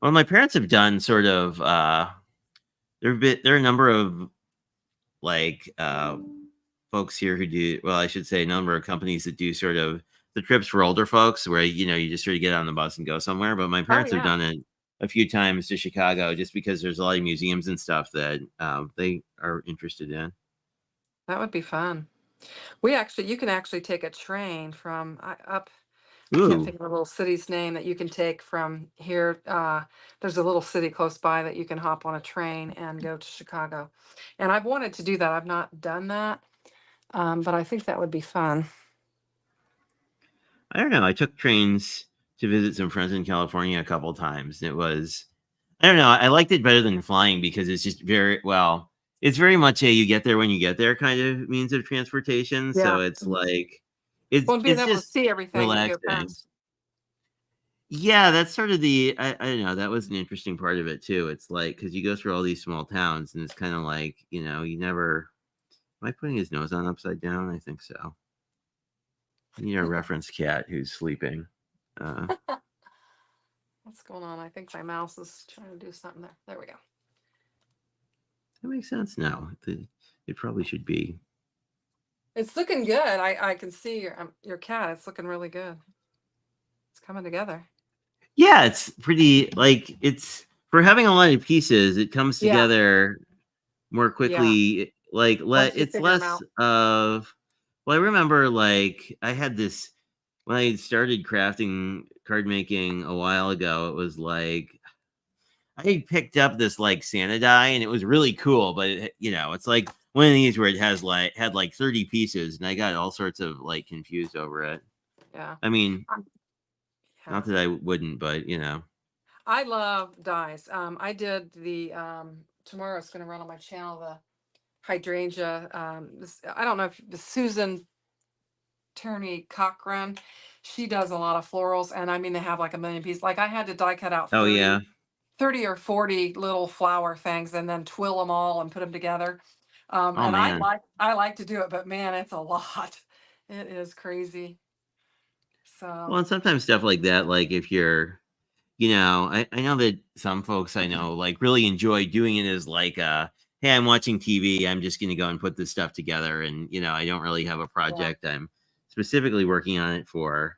well, my parents have done sort of there are a number of like folks here who do well, I should say a number of companies that do sort of the trips for older folks where you just sort of get on the bus and go somewhere. But my Oh, parents have yeah. done it a few times to Chicago just because there's a lot of museums and stuff that they are interested in. That would be fun. You can actually take a train from up. I can't Ooh, think of a little city's name that you can take from here. There's a little city close by that you can hop on a train and go to Chicago. And I've wanted to do that. I've not done that, but I think that would be fun. I don't know. I took trains to visit some friends in California a couple times. And it was, I don't know. I liked it better than flying because it's just very, well, it's very much a you get there when you get there kind of means of transportation. Yeah. So it's like, it's, Well, and being it's able to just see everything when you go relaxing. past. Yeah, that's sort of the I don't know, that was an interesting part of it too. It's like because you go through all these small towns and it's kind of like, you never am I putting his nose on upside down? I think so. You need a reference cat who's sleeping. Uh, What's going on? I think my mouse is trying to do something there. There we go. that makes sense now. It probably should be. It's looking good. I can see your cat. It's looking really good. It's coming together. Yeah, it's pretty like it's for having a lot of pieces, it comes Yeah, together more yeah. quickly. Like Once you it's figure them less out. of well, I remember like I had this when I started crafting card making a while ago, it was like I picked up this like Santa die and it was really cool, but it's like one of these where it had like 30 pieces and I got all sorts of like confused over it. Yeah. I mean, Um, not Yeah. that I wouldn't, but I love dyes. I did the tomorrow it's going to run on my channel the hydrangea. I don't know if the Susan Turney Cochran. She does a lot of florals, and I mean they have like a million pieces. Like I had to die cut out oh yeah. 30 or 40 little flower things and then twill them all and put them together. Oh And man. I like to do it, but man, it's a lot. It is crazy. Well, So and sometimes stuff like that, like if you're I know that some folks I know like really enjoy doing it as like hey, I'm watching TV, I'm just gonna go and put this stuff together and I don't really have a yeah. project I'm specifically working on it for.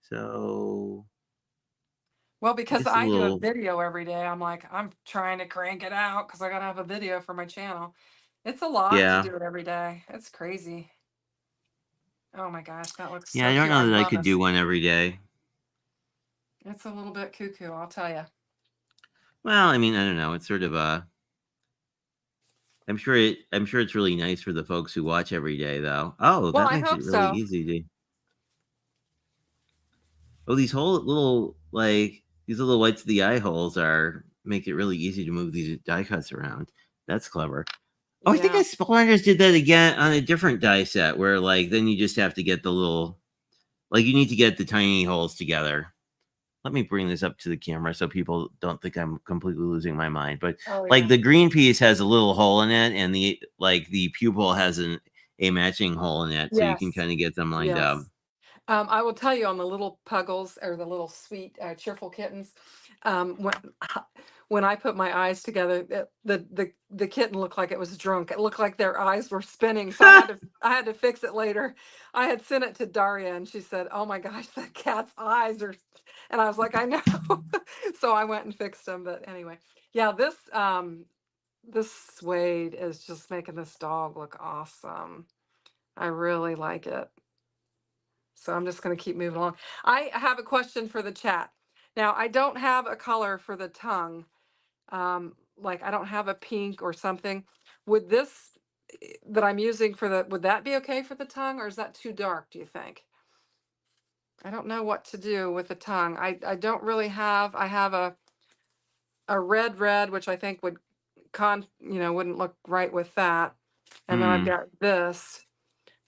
So Well, because just a I do a little video every day, I'm like, I'm trying to crank it out because I gotta have a video for my channel. It's a lot to yeah. do it every day. It's crazy. Oh my gosh, that looks Yeah, so I don't cute. I know that I love could do this. one every day. It's a little bit cuckoo, I'll tell you. Well, I mean, I don't know. It's sort of I'm sure it's really nice for the folks who watch every day though. Oh, Well, that I makes hope it really so. easy to Oh, these whole little like these little whites of the eye holes are make it really easy to move these die cuts around. That's clever. Oh, I think Yeah. I Spellbinders did that again on a different die set where like then you just have to get the little like you need to get the tiny holes together. Let me bring this up to the camera so people don't think I'm completely losing my mind. But Oh like yeah. the green piece has a little hole in it, and the pupil has a matching hole in it, so you can Yes. kind of get them lined up. Yes. I will tell you on the little puggles or the little sweet, cheerful kittens, when when I put my eyes together, the kitten looked like it was drunk. It looked like their eyes were spinning. So I had to fix it later. I had sent it to Daria, and she said, "Oh my gosh, that cat's eyes are," and I was like, "I know." So I went and fixed them. But anyway, yeah, this suede is just making this dog look awesome. I really like it. So I'm just going to keep moving along. I have a question for the chat. Now, I don't have a color for the tongue. Like I don't have a pink or something. Would this that I'm using for would that be okay for the tongue or is that too dark, do you think? I don't know what to do with the tongue. I don't really have, I have a red, which I think would wouldn't look right with that. And then I've Hmm. got this.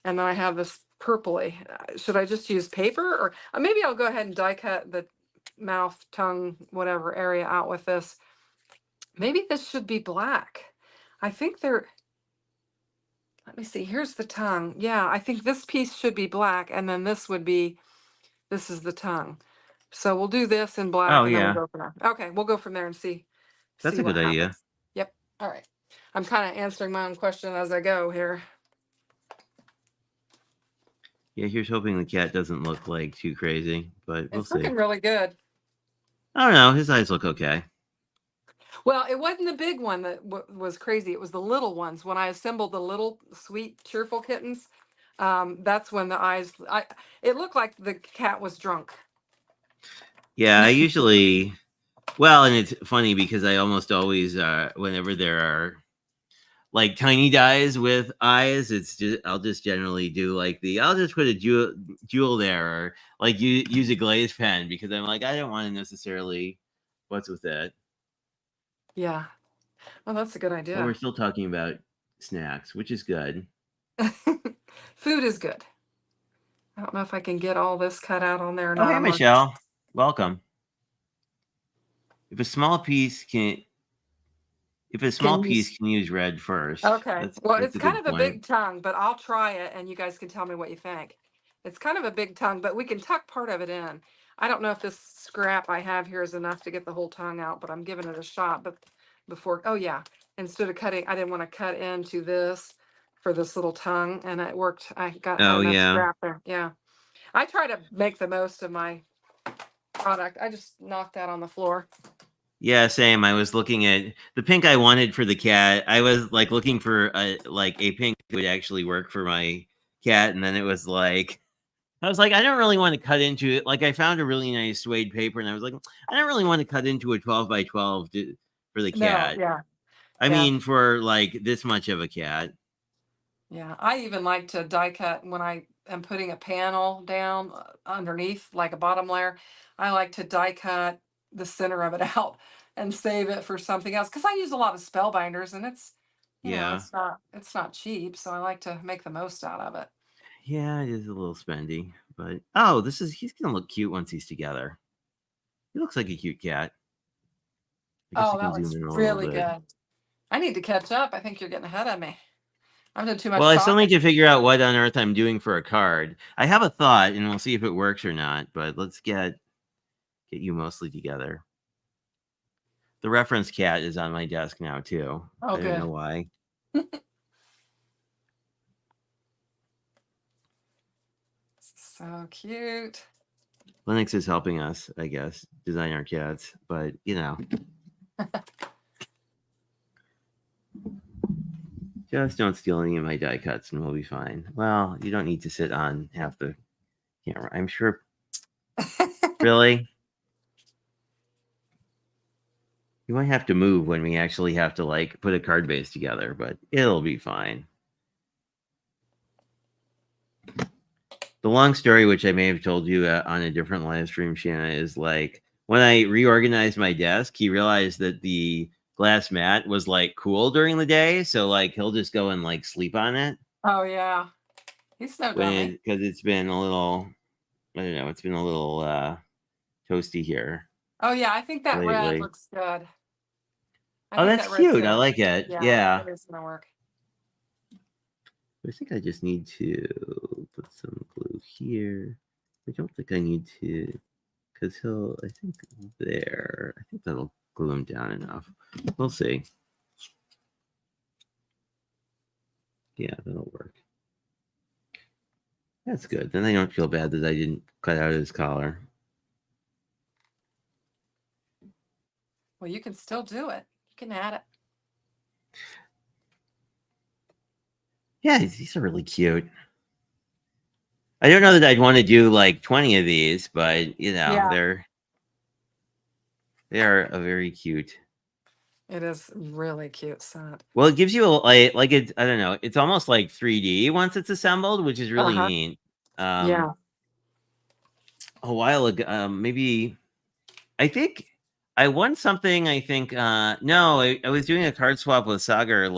And then I have this purpley. Should I just use paper or maybe I'll go ahead and die cut the mouth, tongue, whatever area out with this. Maybe this should be black. I think let me see, here's the tongue. Yeah, I think this piece should be black and then this is the tongue. So we'll do this in Oh black and then we'll yeah, go from there. Okay, we'll go from there and that's see a what good idea. happens. Yep. All right. I'm kind of answering my own question as I go here. Yeah, here's hoping the cat doesn't look like too crazy, but we'll It's looking see. really good. I don't know. His eyes look okay. Well, it wasn't the big one that was crazy. It was the little ones. When I assembled the little sweet, cheerful kittens, that's when the eyes. It looked like the cat was drunk. Yeah, I usually well, and it's funny because I almost always whenever there are like tiny dies with eyes, it's just I'll just generally do like I'll just put a jewel there or like use a glaze pen because I'm like I don't want to necessarily what's with that. Yeah. Well, that's a good But we're idea. still talking about snacks, which is good. Food is good. I don't know if I can get all this cut out on there or Oh not. hey I'm gonna. Michelle, welcome. if a small piece can if a small Can you? piece can use red first. Okay. That's Well, that's it's a kind good of a point. big tongue, but I'll try it and you guys can tell me what you think. It's kind of a big tongue, but we can tuck part of it in. I don't know if this scrap I have here is enough to get the whole tongue out, but I'm giving it a shot. But before, oh yeah, instead of cutting, I didn't want to cut into this for this little tongue, and it worked. Had Oh enough yeah. scrap there. Yeah. I try to make the most of my product. I just knocked that on the floor. Yeah, same. I was looking at the pink I wanted for the cat. I was like looking for a pink that would actually work for my cat, and then it was like I was like, I don't really want to cut into it. Like I found a really nice suede paper, and I was like, I don't really want to cut into a 12 by 12 for the No, cat. yeah, I yeah. mean, for like this much of a cat. Yeah, I even like to die cut when I am putting a panel down underneath, like a bottom layer. I like to die cut the center of it out and save it for something else because I use a lot of spellbinders and Yeah, it's not cheap, so I like to make the most out of it. yeah, it is a little spendy, but oh, he's gonna look cute once he's together. He looks like a cute cat. I guess Oh, I can that zoom looks in a little really bit. good. I need to catch up. I think you're getting ahead of me. I'm doing too Well, much I still talking. need to figure out what on earth I'm doing for a card. I have a thought, and we'll see if it works or not. But let's get you mostly together. The reference cat is on my desk now too. Oh, I don't good. know why. So cute. Linux is helping us, I guess, design our cats. But just don't steal any of my die cuts, and we'll be fine. Well, you don't need to sit on half the camera. I'm sure. Really, you might have to move when we actually have to like put a card base together, but it'll be fine. The long story, which I may have told you on a different live stream, Shanna, is like when I reorganized my desk, he realized that the glass mat was like cool during the day, so like he'll just go and like sleep on it Oh, yeah. He's no dummy. because it's been a little, I don't know, it's been a little toasty here Oh, yeah. I think that red lately. looks good. I Oh, think that's that red's cute. I gonna, like it. yeah, Yeah, it is gonna work. I think I just need to put some glue here. I don't think I need to because I think there, I think that'll glue him down enough. We'll see. Yeah, that'll work. That's good. Then I don't feel bad that I didn't cut out his collar. Well, you can still do it. You can add it. Yeah, these are really cute. I don't know that I'd want to do like 20 of these, but Yeah, they are a very cute. it is really cute set. Well, it gives you like it. I don't know. It's almost like 3D once it's assembled, which is really Uh-huh. neat. Um, Yeah. a while ago, maybe I think I won something. I think no, I was doing a card swap with Sagar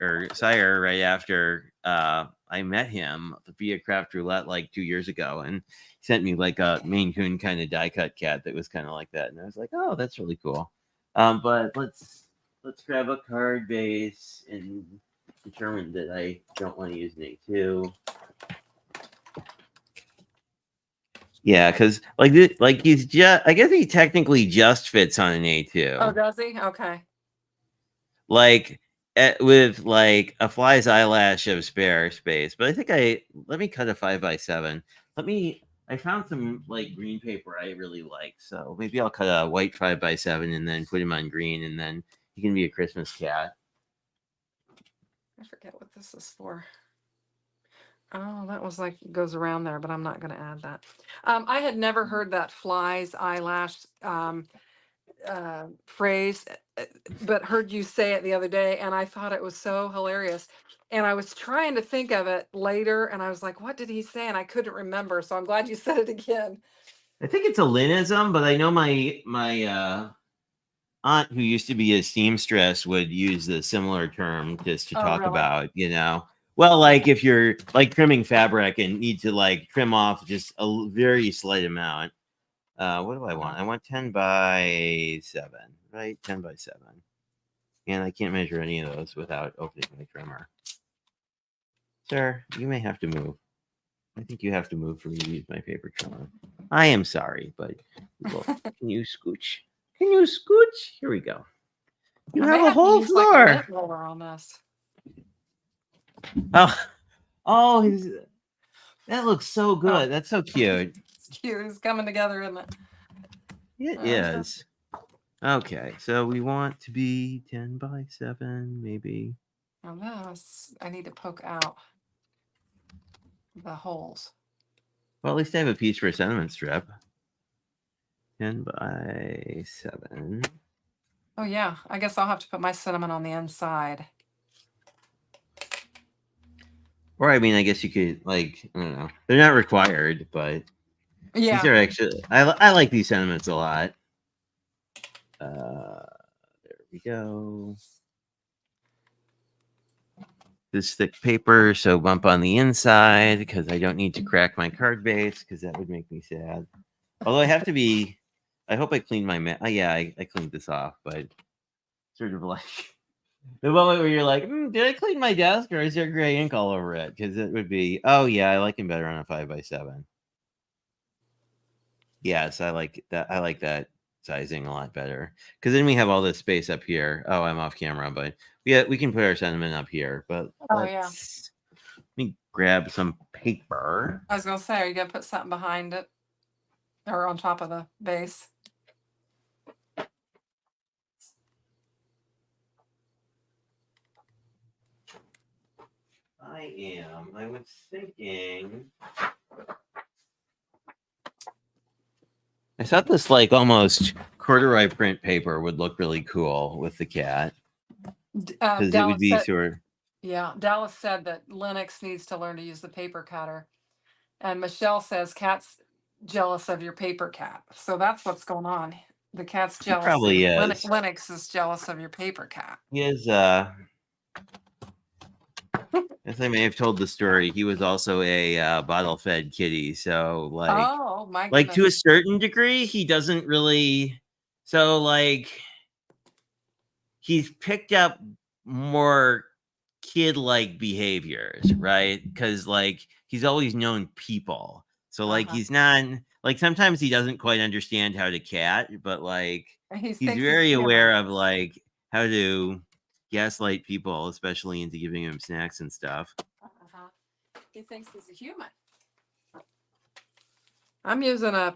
or Sire right after I met him via Craft Roulette like 2 years ago, and he sent me like a Maine Coon kind of die cut cat that was kind of like that, and I was like, oh, that's really cool. But let's grab a card base and determine that I don't want to use an A2. Yeah, because like he's just. I guess he technically just fits on an Oh, A2. does he? Okay. Like with like a fly's eyelash of spare space. But I think let me cut a 5x7. Let me. I found some like green paper I really like, so maybe I'll cut a white 5x7 and then put him on green, and then he can be a Christmas cat. I forget what this is for. Oh, that was like goes around there, but I'm not going to add that. I had never heard that flies eyelash phrase, but heard you say it the other day, and I thought it was so hilarious. And I was trying to think of it later, and I was like, "What did he say?" And I couldn't remember. So I'm glad you said it again. I think it's a Linism, but I know my aunt who used to be a seamstress would use the similar term just to Oh, talk really? about. Well, like if you're like trimming fabric and need to like trim off just a very slight amount. What do I want? I want 10 by 7, right? 10 by 7. And I can't measure any of those without opening my trimmer. Sir, you may have to move. I think you have to move for me to use my paper trimmer. I am sorry, but well, can you scooch? Can you scooch? Here we go. You I have may a have to whole use like a lint floor. roller on this. Oh, oh, that looks so Oh, good. That's so cute. it's cute. It's coming together, isn't it? It Uh-huh. is. Okay, so we want to be 10 by 7, maybe. Now this, I need to poke out the holes. Well, at least I have a piece for a sentiment strip. 10 by 7. Oh yeah, I guess I'll have to put my cinnamon on the inside. Or, I mean, I guess you could, like, I don't know. They're not required, but these Yeah. are actually, I like these sentiments a lot. There we go. This thick paper, so bump on the inside because I don't need to crack my card base because that would make me sad. Although I have to be, I hope I cleaned my, yeah, I cleaned this off, but sort of like the moment where you're like, did I clean my desk or is there gray ink all over it? Because it would be, oh yeah, I like him better on a 5 by 7. Yes, I like that. I like that sizing a lot better because then we have all this space up here. Oh, I'm off camera, but we can put our sentiment up here. But Oh yeah. let me grab some paper. I was gonna say, are you gonna put something behind it or on top of the base? I am. I was thinking. I thought this like almost corduroy print paper would look really cool with the cat because it would Dallas be said, sort of. yeah, Dallas said that Lennox needs to learn to use the paper cutter, and Michelle says cat's jealous of your paper cat. So that's what's going on. The cat's He jealous. probably is. Lennox is jealous of your paper cat. He is. As I may have told the story, he was also a bottle-fed kitty. So, Oh my like to a goodness. certain degree, he doesn't really. So, like, he's picked up more kid-like behaviors, right? Because like he's always known people. So, like, Uh-huh. he's not like sometimes he doesn't quite understand how to cat, but like He he's thinks he's very human. aware of like how to gaslight people, especially into giving him snacks and stuff. Uh-huh. He thinks he's a human. I'm using a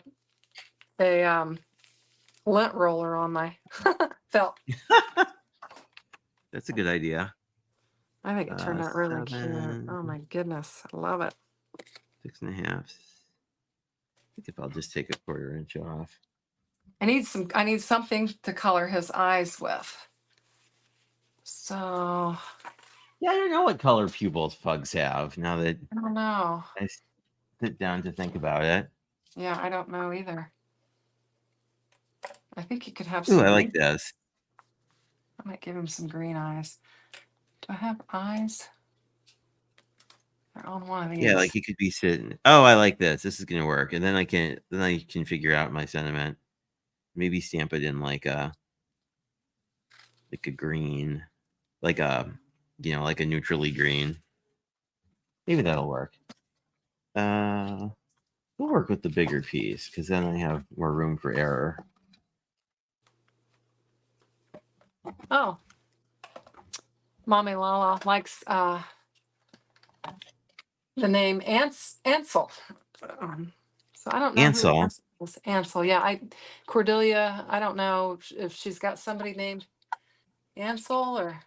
lint roller on my felt. That's a good idea. I think it turned out really cute. 7, Oh my goodness, I love it. 6.5. I think if I'll just take a 1/4 inch off. I need something to color his eyes with. So Yeah, I don't know what color pupils pugs have now that I don't know. I sit down to think about it. Yeah, I don't know either. I think he could have Ooh, some I like green. this. I might give him some green eyes. Do I have eyes? They're on one of Yeah, like these. he could be sitting. Oh, I like this. This is gonna work. And then I can figure out my sentiment. Maybe stamp it in like a green, like a like a neutrally green. Maybe that'll work. We'll work with the bigger piece because then I have more room for error. Oh, Mommy Lala likes the name Ansel. So I don't know who Ansel. Ansel is. Ansel, yeah. Cordelia, I don't know if she's got somebody named Ansel or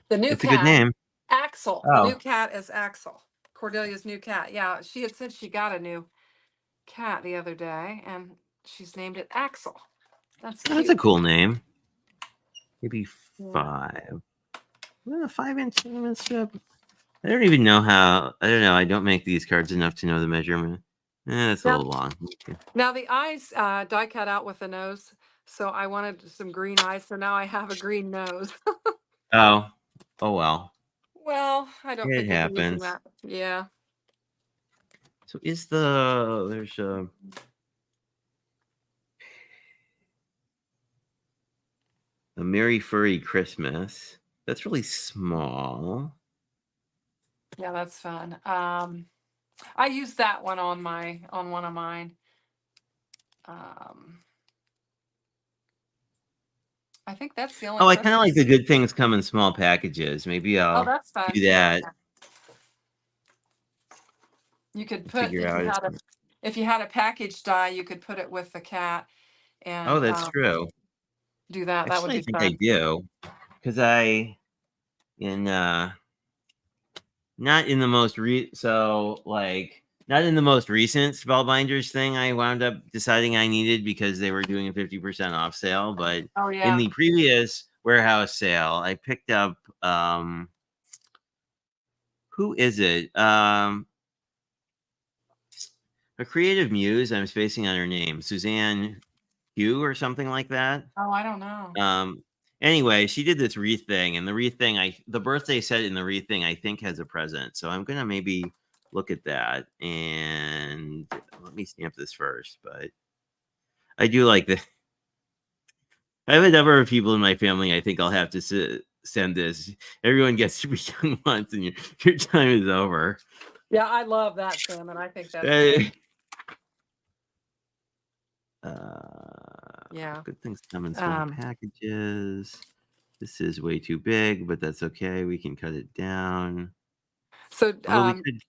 the new That's a good cat, name. Axel. The new Oh, cat is Axel. Cordelia's new cat. Yeah, she had said she got a new cat the other day and she's named it Axel. That's that's a cute. cool name. Maybe Yeah. 5. Well, a 5-inch cinnamon strip. I don't even know how. I don't know. I don't make these cards enough to know the measurement. That's a Now, little long. now the eyes die cut out with the nose. So I wanted some green eyes. So now I have a green nose. Oh, oh well. Well, I don't It think we'll be using happens. that. Yeah. So there's A Merry Furry Christmas. That's really small. Yeah, that's fun. I used that one on one of mine. Um, I think that's the only Oh, I kind of like the Christmas. good things come in small packages. Maybe Oh, I'll that's fun do too. that. You could put Figure out. if you had a package die, you could put it with the cat Oh, and that's true. do that. That would Actually, I be think I fun. do because I in not in the most not in the most recent Spellbinders thing I wound up deciding I needed because they were doing a 50% off sale. But Oh in yeah. the previous warehouse sale, I picked up who is it? A creative muse. I'm spacing on her name, Suzanne Hugh or something like that. Oh, I don't know. Um, anyway, she did this wreath thing, and the birthday set in the wreath thing I think has a present. So I'm gonna maybe look at that and let me stamp this first. But I do like the. I have a number of people in my family. I think I'll have to send this. Everyone gets to be young once, and your time is over. Yeah, I love that salmon. I think that's Uh, great. Yeah. good things come in small Um, packages. This is way too big, but that's okay. We can cut it down. so Although we could.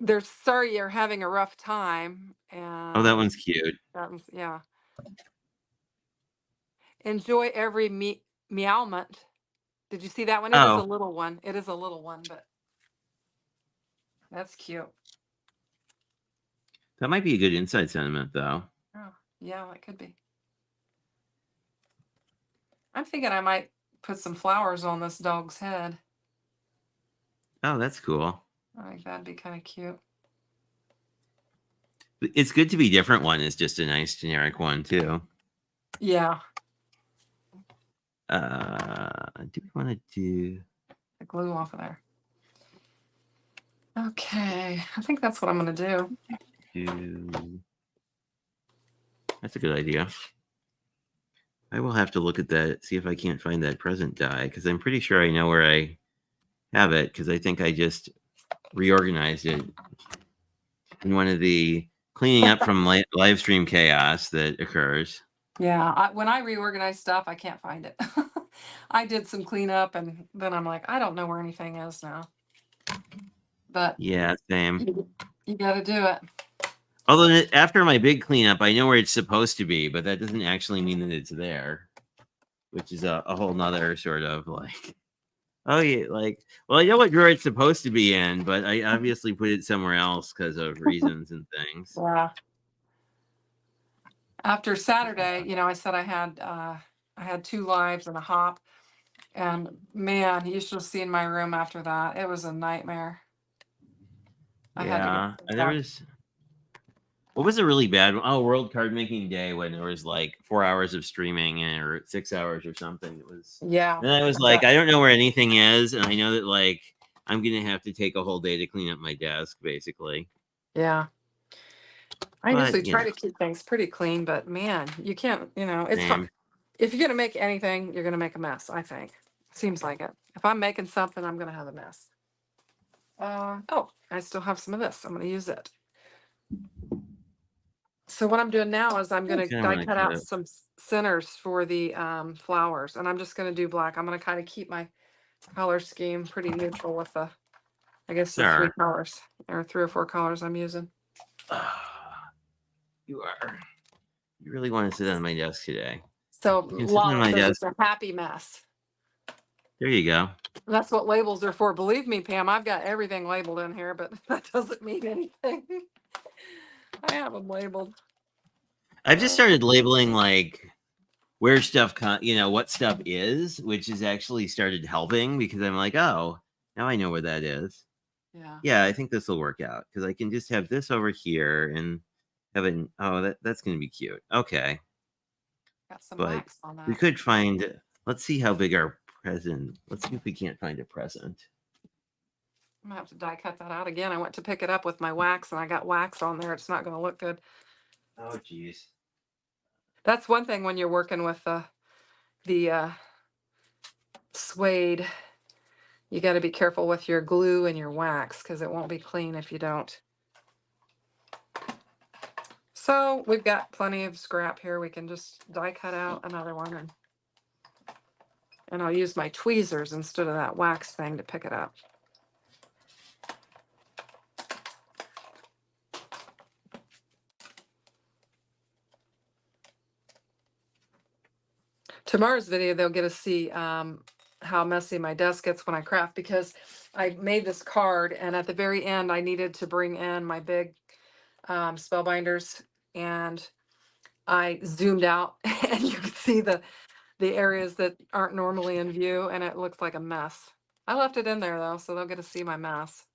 they're sorry you're having a rough time, Oh, that and one's cute. yeah. Enjoy every meowment. Did you see that one? It is a Oh, little one. It is a little one, but that's cute. that might be a good inside sentiment, though. Oh, yeah, that could be. I'm thinking I might put some flowers on this dog's head. Oh, that's cool. I think that'd be kind of cute. It's good to be different. One is just a nice generic one too. Yeah, Do we want to do? the glue off of there. Okay, I think that's what I'm gonna do. That's a good idea. I will have to look at that, see if I can't find that present die, because I'm pretty sure I know where I have it, because I think I just reorganized it in one of the cleaning up from live stream chaos that occurs. Yeah, when I reorganize stuff, I can't find it. I did some cleanup, and then I'm like, I don't know where anything is now. But Yeah, same. you got to do it. Although after my big cleanup, I know where it's supposed to be, but that doesn't actually mean that it's there, which is a whole nother sort of like, oh yeah, like, well, I know what drawer it's supposed to be in, but I obviously put it somewhere else because of reasons and things. Yeah. After Saturday, I said I had 2 lives and a hop, and man, you should have seen my room after that. It was a nightmare. I had to get Yeah, things there out. was. What was a really bad one? Oh, World Card Making Day when there was like 4 hours of streaming or 6 hours or something. It was. Yeah. Then I was like, Yeah. I don't know where anything is, and I know that like I'm gonna have to take a whole day to clean up my desk, basically. Yeah. I usually But try to keep things pretty clean, but man, you can't, it's hard. same. If you're gonna make anything, you're gonna make a mess, I think. Seems like it. If I'm making something, I'm gonna have a mess. Oh, I still have some of this. I'm gonna use it. So what I'm doing now is I'm I gonna kind of die want to cut cut out it. some centers for the flowers, and I'm just gonna do black. I'm gonna kind of keep my color scheme pretty neutral with I guess the three Sure. colors or 3 or 4 colors I'm using. You are. You really want to sit on my desk today? So You can sit on Lala my says desk. it's a happy mess. There you go. That's what labels are for. Believe me, Pam, I've got everything labeled in here, but that doesn't mean anything. I have them labeled. I've just started labeling like where stuff, what stuff is, which has actually started helping because I'm like, oh, now I know where that is. Yeah. Yeah, I think this will work out because I can just have this over here and have it. Oh, that's going to be cute. Okay, Got some but wax on we that. could find. Let's see how big our present. Let's see if we can't find a present. I'm gonna have to die cut that out again. I went to pick it up with my wax and I got wax on there. It's not gonna look good. Oh, geez. That's one thing when you're working with the suede, you got to be careful with your glue and your wax because it won't be clean if you don't. So we've got plenty of scrap here. We can just die cut out another one, and I'll use my tweezers instead of that wax thing to pick it up. Tomorrow's video, they'll get to see how messy my desk gets when I craft, because I made this card, and at the very end, I needed to bring in my big spellbinders, and I zoomed out, and you can see the areas that aren't normally in view, and it looks like a mess. I left it in there though, so they'll get to see my mess.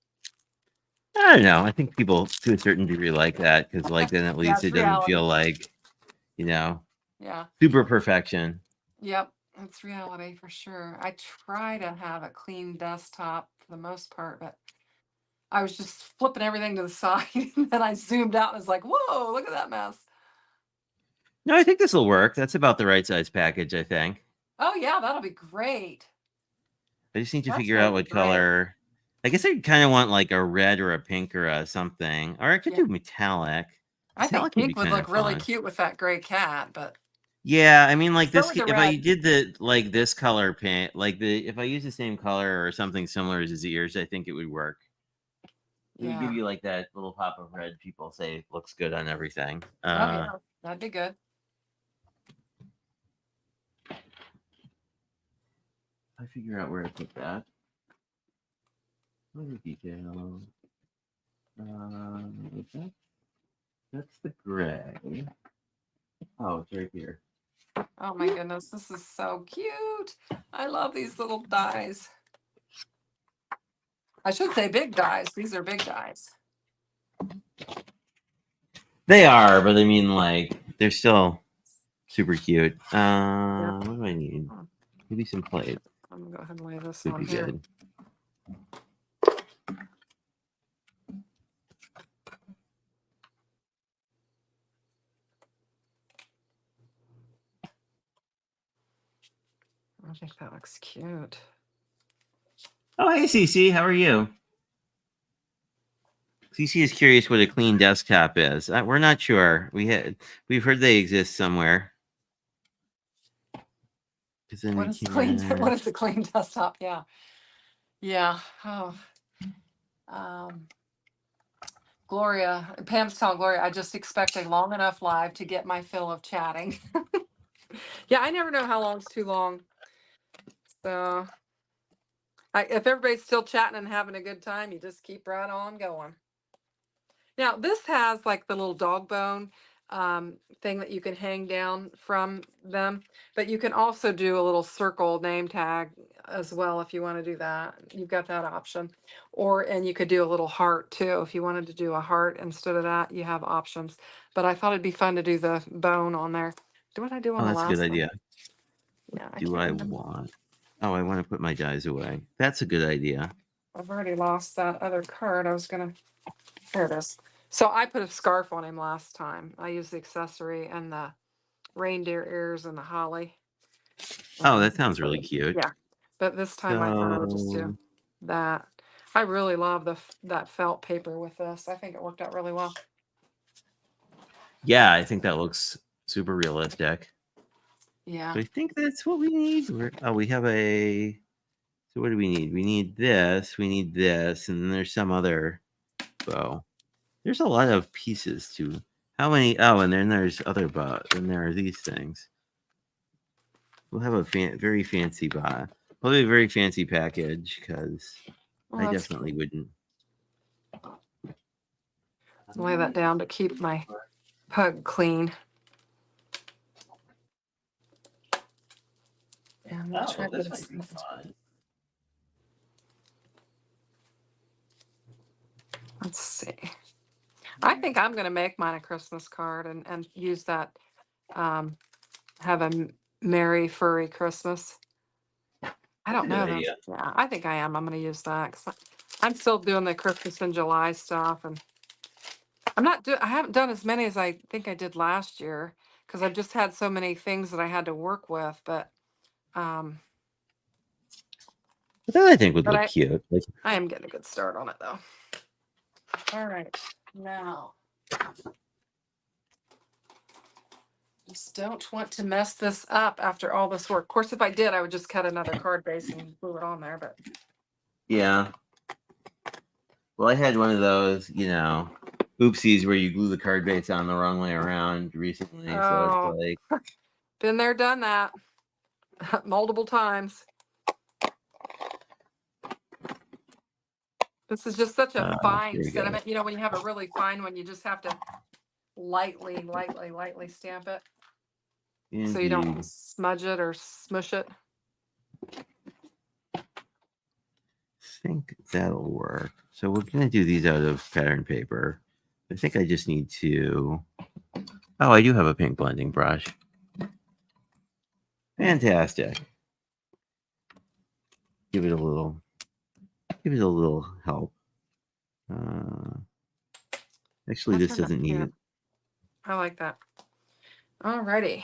I don't know. I think people to a certain degree like that because, like, then at Yeah, least it's it doesn't reality. feel like, you know, Yeah. super perfection. Yep. It's reality for sure. I try to have a clean desktop for the most part, but I was just flipping everything to the side, and then I zoomed out and was like, whoa, look at that mess. No, I think this will work. That's about the right size package, I think. Oh yeah, that'll be great. I just need to That's figure gonna out be what great. color. I guess I kind of want like a red or a pink or a something. Or I could Yeah. do metallic. I think Metallic would be pink would kind look of really fun. cute with that gray cat, but Yeah, I mean, like so this. would the If I red. did the like this color paint, like the if I use the same color or something similar as his ears, I think it would work. It would give Yeah. you like that little pop of red. People say looks good on everything. Oh yeah, that'd be good. I figure out where to put that. What detail? That, that's the gray. Oh, it's right here. Oh my goodness, this is so cute. I love these little dies. I should say big dies. These are big dies. They are, but I mean, like, they're still super cute. Yep. What do I need? Maybe some plate. I'm gonna go ahead and lay this Would on be here. good. I think that looks cute. Oh, hey, Cece, how are you? Cece is curious what a clean desktop is. We're not sure. We've heard they exist somewhere. What is clean? What is a clean desktop? Yeah, yeah. Oh, Gloria, Pam's telling Gloria, I just expect a long enough live to get my fill of chatting. Yeah, I never know how long's too long. So, if everybody's still chatting and having a good time, you just keep right on going. Now, this has like the little dog bone thing that you can hang down from them, but you can also do a little circle name tag as well if you want to do that. You've got that option. And you could do a little heart too. If you wanted to do a heart instead of that, you have options. But I thought it'd be fun to do the bone on there. Do what I do on Oh, the that's a good last one. idea. Yeah, I Do can't I remember. want? Oh, I want to put my dies away. That's a good idea. I've already lost that other card. I was gonna. There it is. So I put a scarf on him last time. I used the accessory and the reindeer ears and the holly. Oh, that sounds really cute. Yeah, but this time I thought I would just do So, that. I really love that felt paper with this. I think it worked out really well. yeah, I think that looks super realistic. Yeah. So I think that's what we need. We have a. So what do we need? We need this. We need this, and then there's some other bow. There's a lot of pieces to. How many? Oh, and then there's other bow. Then there are these things. We'll have a very fancy bow. Probably a very fancy package because Well, I that's definitely wouldn't. lay that down to keep my pug clean. And we'll try This this. might be fun. Let's see. I think I'm going to make mine a Christmas card and use that. Have a merry furry Christmas. I don't know. Idea. Yeah, I think I am. I'm going to use that because I'm still doing the Christmas in July stuff, and I haven't done as many as I think I did last year because I've just had so many things that I had to work with. But That I think would But look cute. Like, I am getting a good start on it though. All right, now just don't want to mess this up after all this work. Of course, if I did, I would just cut another card base and glue it on there. But yeah. Well, I had one of those, oopsies where you glue the card base on the wrong way around recently. So it's oh, like, been there, done that multiple times. This is just such a fine here we go. sentiment. You know, when you have a really fine one, you just have to lightly, lightly, lightly stamp it so you don't Indeed. smudge it or smush it. I think that'll work. So we're going to do these out of pattern paper. I think I just need to. Oh, I do have a pink blending brush. Fantastic. Give it a little help. Actually, That this turned out doesn't need cute. it. I like that. Alrighty.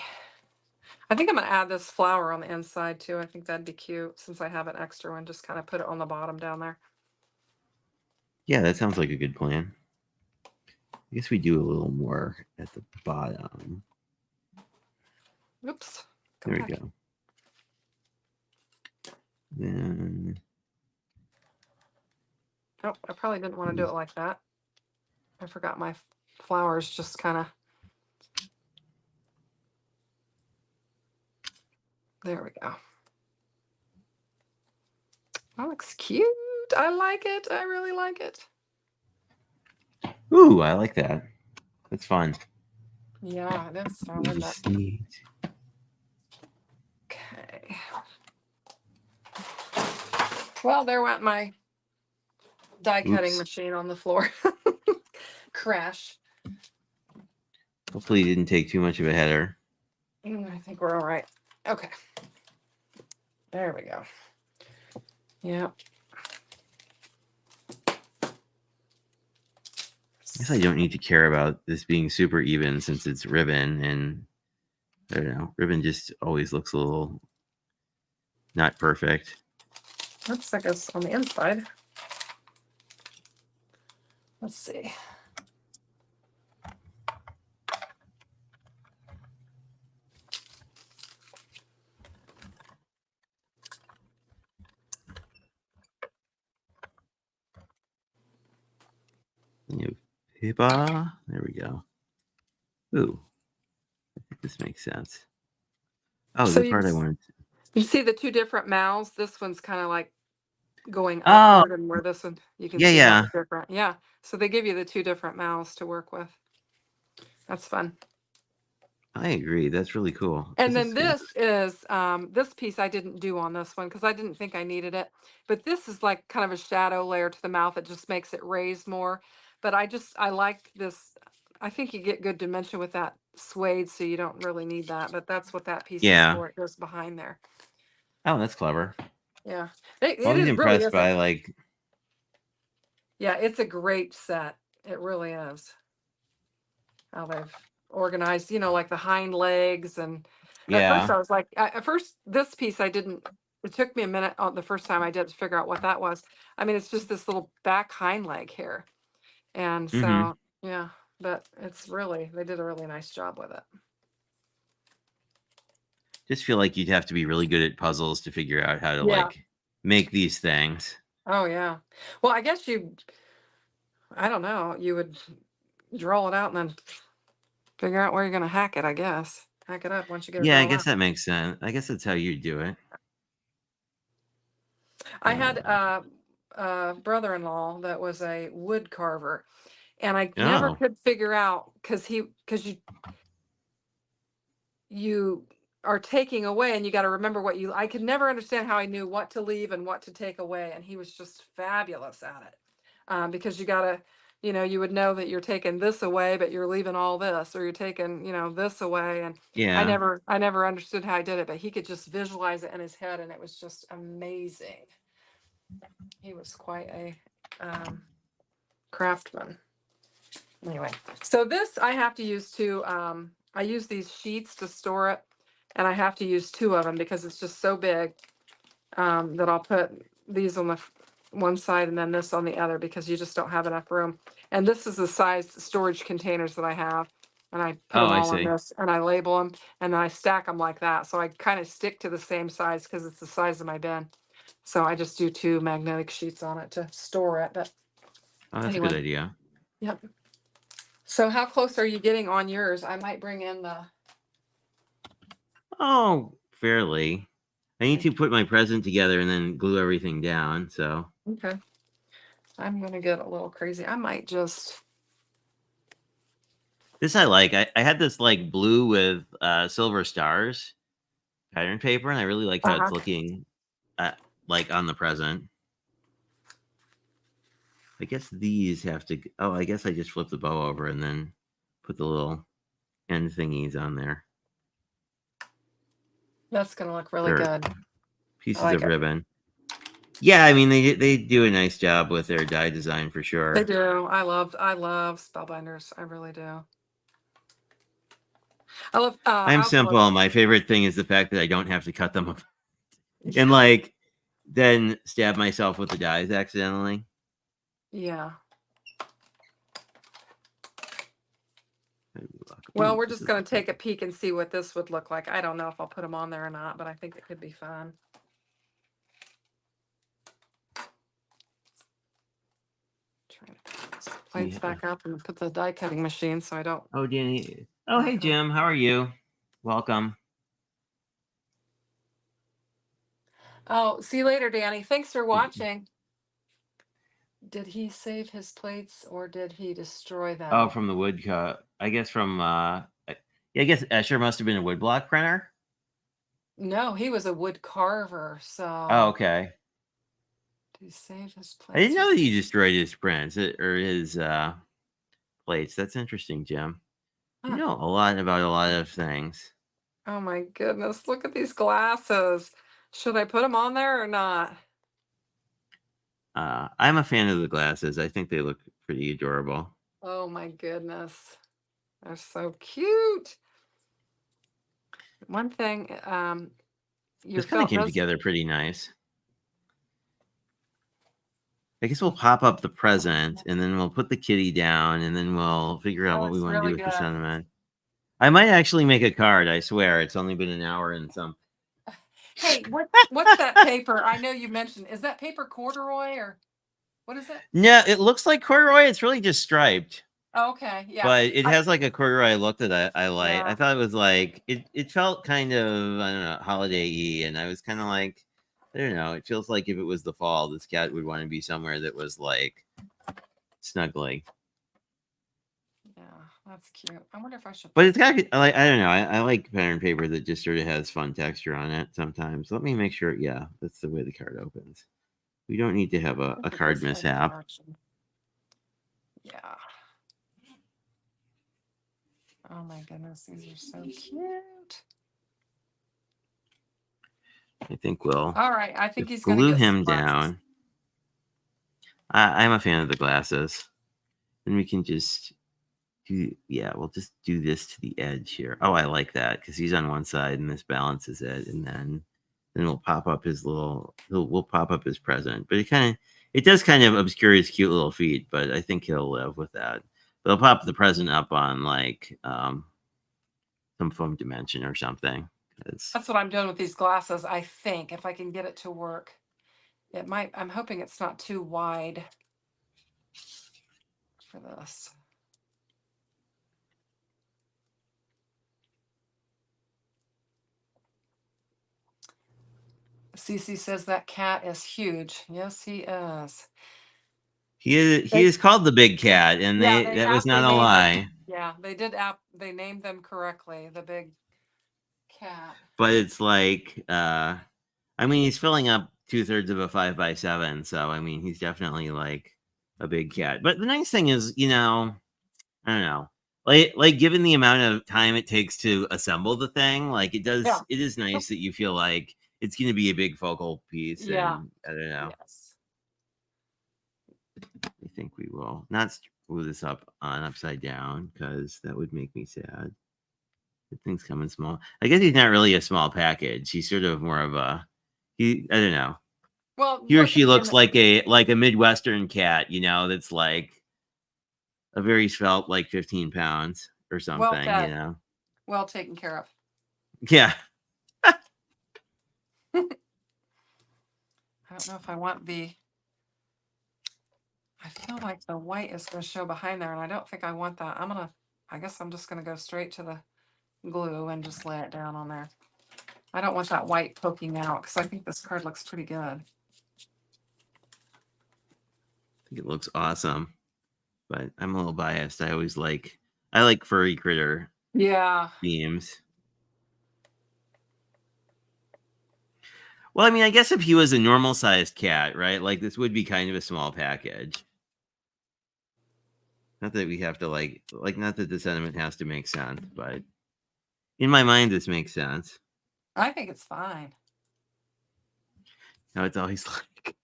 I think I'm gonna add this flower on the inside too. I think that'd be cute since I have an extra one. Just kind of put it on the bottom down there. Yeah, that sounds like a good plan. I guess we do a little more at the bottom. Oops. There we go. Then. Oh, I probably didn't want to do it like that. I forgot my flowers just kind of. There we go. That looks cute. I like it. I really like it. Ooh, I like that. That's fun. Yeah, it is fun, isn't it? Neat. Okay. Well, there went my die cutting machine on the floor. Crash. Hopefully, you didn't take too much of a header. I think we're all right. Okay. There we go. Yeah. I guess I don't need to care about this being super even since it's ribbon, and I don't know, ribbon just always looks a little not perfect. Looks like it's on the inside. Let's see. Paper. There we go. Ooh, I think this makes sense. Oh, So the part I wanted. you see the two different mouths. This one's kind of like going Oh, upward, and where this one, you can yeah, see how yeah. they're different. Yeah. So they give you the two different mouths to work with. That's fun. I agree. That's really cool. And then Is good. this piece I didn't do on this one because I didn't think I needed it. But this is like kind of a shadow layer to the mouth that just makes it raise more. But I like this. I think you get good dimension with that suede, so you don't really need that. But that's what that piece is Yeah. for. It goes behind there. Oh, that's clever. Yeah. Always Really impressed is a, by like. yeah, it's a great set. It really is. How they've organized, like the hind legs. And at first Yeah. I was like, at first this piece I didn't, it took me a minute on the first time I did to figure out what that was. I mean, it's just this little back hind leg here. And Mm-hmm. so, yeah, but they did a really nice job with it. Just feel like you'd have to be really good at puzzles to figure out how to Yeah. like make these things. Oh, yeah. Well, I guess I don't know, you would draw it out and then figure out where you're going to hack it, I guess. Hack it up once you get it Yeah, I drawn guess out. that makes sense. I guess that's how you do it. I had a brother-in-law that was a wood carver, and I never Oh, could figure out because you are taking away, and you got to remember I could never understand how I knew what to leave and what to take away, and he was just fabulous at it. Because you would know that you're taking this away, but you're leaving all this, or you're taking, this away. And yeah. I never understood how I did it, but he could just visualize it in his head, and it was just amazing. He was quite a craftsman. Anyway, so this I have to use I use these sheets to store it. and I have to use two of them because it's just so big, that I'll put these on the one side and then this on the other because you just don't have enough room. And this is the size storage containers that I have. And I put Oh, them I all on see. this and I label them and then I stack them like that. So I kind of stick to the same size because it's the size of my bin. So I just do two magnetic sheets on it to store it. But Oh, that's a good anyway, idea. yep. So how close are you getting on yours? I might bring in the. Oh, fairly. I need to put my present together and then glue everything down. So Okay. I'm gonna get a little crazy. I might just. this I like. I had this like blue with silver stars pattern paper, and I really like how Uh-huh. it's looking, uh, like on the present. I guess these have to. Oh, I guess I just flip the bow over and then put the little end thingies on there, That's gonna look really or good. I pieces like of it. ribbon. Yeah, I mean they do a nice job with their die design for They sure. do. I love spellbinders. I really do. I love. I I'm also love. simple. My favorite thing is the fact that I don't have to cut them up and like then stab myself with the dies accidentally. Yeah. Well, Ooh, we're this just is gonna looking. take a peek and see what this would look like. I don't know if I'll put them on there or not, but I think it could be fun. Trying to put these plates Yeah. back up and put the die cutting machine so I don't. Oh, Danny. Oh, hey Jim. How are you? Welcome. Oh, see you later, Danny. Thanks for watching. Did he save his plates or did he destroy Oh, them? from the woodcut. I guess from. Yeah, I guess Escher must have been a woodblock printer. No, he was a wood carver. Oh, So okay. did he save his I didn't plates or know that did you destroyed his prints or his plates. That's interesting, Jim. You huh. know a lot about a lot of things. Oh my goodness, look at these glasses. Should I put them on there or not? I'm a fan of the glasses. I think they look pretty adorable. Oh my goodness. They're so cute. One thing, your This kind of felt came does. together pretty nice. I guess we'll pop up the present and then we'll put the kitty down and then we'll figure That out what we looks want to do really with the good. sentiment. I might actually make a card. I swear. It's only been an hour and some. Hey, what's that paper? I know you mentioned. Is that paper corduroy or what is it? No, it looks like corduroy. It's really just striped, Oh, okay, yeah. but it has like a corduroy look that I like. I Yeah. thought it was like it felt kind of, I don't know, holiday-y, and I was kind of like, I don't know. It feels like if it was the fall, this cat would want to be somewhere that was like snuggly. Yeah, that's cute. I wonder if I should But put. it's got like, I don't know. I like pattern paper that just sort of has fun texture on it sometimes. Let me make sure. Yeah, that's the way the card opens. We don't need to have a Look at card this thing in mishap. action. Yeah. Oh my goodness, these are so cute. I think we'll All right, I think just he's gonna glue get some him glasses. down. I'm a fan of the glasses. Then we can just do, yeah, we'll just do this to the edge here. Oh, I like that because he's on one side and this balances it, and then we'll pop up his little. We'll pop up his present, but it does kind of obscure his cute little feet. But I think he'll live with that. But I'll pop the present up on like some foam dimension or something. That's what I'm doing with these glasses, I think, if I can get it to work. It might, I'm hoping it's not too wide for this. Cece says that cat is huge. Yes, he is. He They, is called the big cat, and yeah, they they that was aptly not a named them. lie. Yeah, they named them correctly. The big cat. But it's like I mean, he's filling up 2/3 of a 5x7, so I mean, he's definitely like a big cat. But the nice thing is, I don't know, like given the amount of time it takes to assemble the thing, like it Yeah. does. It is nice that you feel like it's going to be a big focal piece, Yeah. and I don't know. Yes. I think we will not screw this up on upside down because that would make me sad. Good things come in small. I guess he's not really a small package. He's sort of more of a he. I don't know. Well, He or look, she looks like a Midwestern cat, that's like a very svelte, like 15 pounds or well something. fed, well taken care of. Yeah. I don't know if I want I feel like the white is going to show behind there, and I don't think I want that. I guess I'm just going to go straight to the glue and just lay it down on there. I don't want that white poking out because I think this card looks pretty good. I think it looks awesome, but I'm a little biased. I like furry critter Yeah. themes. Well, I mean, I guess if he was a normal sized cat, right? Like this would be kind of a small package. Not that we have to not that the sentiment has to make sense, but in my mind, this makes sense. I think it's fine. No, it's always like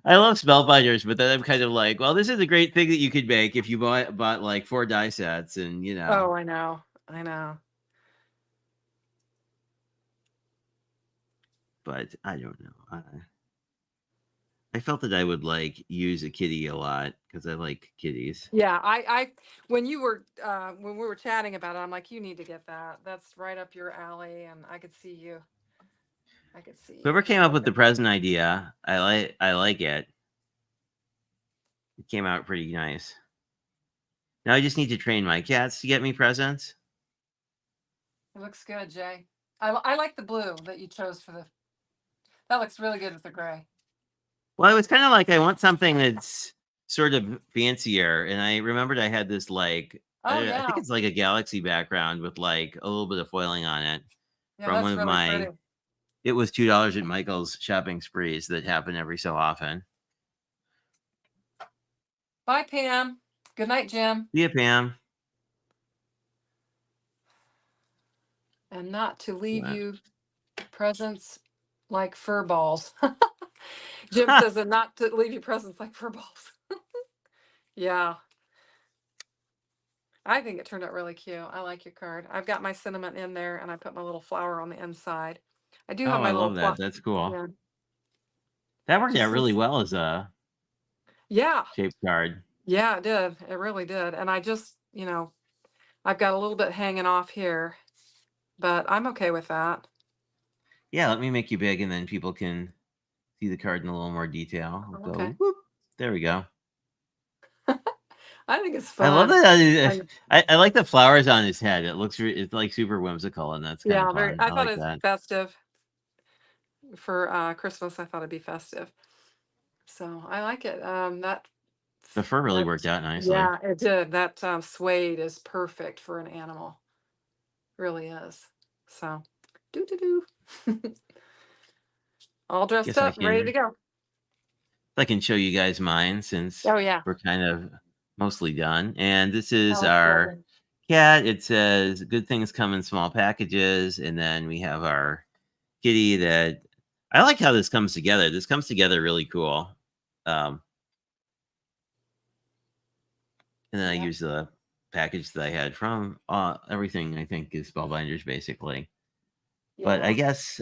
I love spellbinders, but then I'm kind of like, well, this is a great thing that you could make if you bought like 4 die sets, and Oh, I know. I know. But I don't know. I felt that I would like use a kitty a lot because I like kitties. Yeah, when when we were chatting about it, I'm like, you need to get that. That's right up your alley, and I could see you. I could see Whoever you came up with the looking. present idea, I like it. It came out pretty nice. Now I just need to train my cats to get me presents. It looks good, Jay. I like the blue that you chose for the. That looks really good with the gray. Well, it was kind of like I want something that's sort of fancier, and I remembered I had this Oh I think yeah, it's like a galaxy background with like a little bit of foiling on it yeah, from one that's of really my. pretty. It was $2 at Michael's shopping sprees that happen every so often. Bye, Pam. Good night, Jim. See ya, Pam. And not to leave What? you presents like fur balls. Jim says, and not to leave you presents like fur balls. Yeah, I think it turned out really cute. I like your card. I've got my sentiment in there, and I put my little flower on the inside. I do have Oh, I my little love flower. that. That's cool. Yeah, That worked out just really this. well as a Yeah, shaped card. yeah, it did. It really did. And I just, I've got a little bit hanging off here, but I'm okay with that. Yeah, let me make you big, and then people can see the card in a little more detail. I'll Okay. go. Whoop. There we go. I think it's I love fun. that. I, I like the flowers on his head. It's like super whimsical, and that's kind of yeah, very. fun. I I thought like it's that. festive for Christmas. I thought it'd be festive, so I like it. The fur really That worked out nicely. yeah, it did. That suede is perfect for an animal. Really is. So, do do do. All dressed Guess up, ready to go. I can show you guys mine since Oh yeah, we're kind of mostly done. And this is that looks our lovely. cat. It says good things come in small packages, and then we have our kitty that I like how this comes together. This comes together really cool. Um, and then I Yeah, use the package that I had from everything I think is Spellbinders basically. But I yeah. guess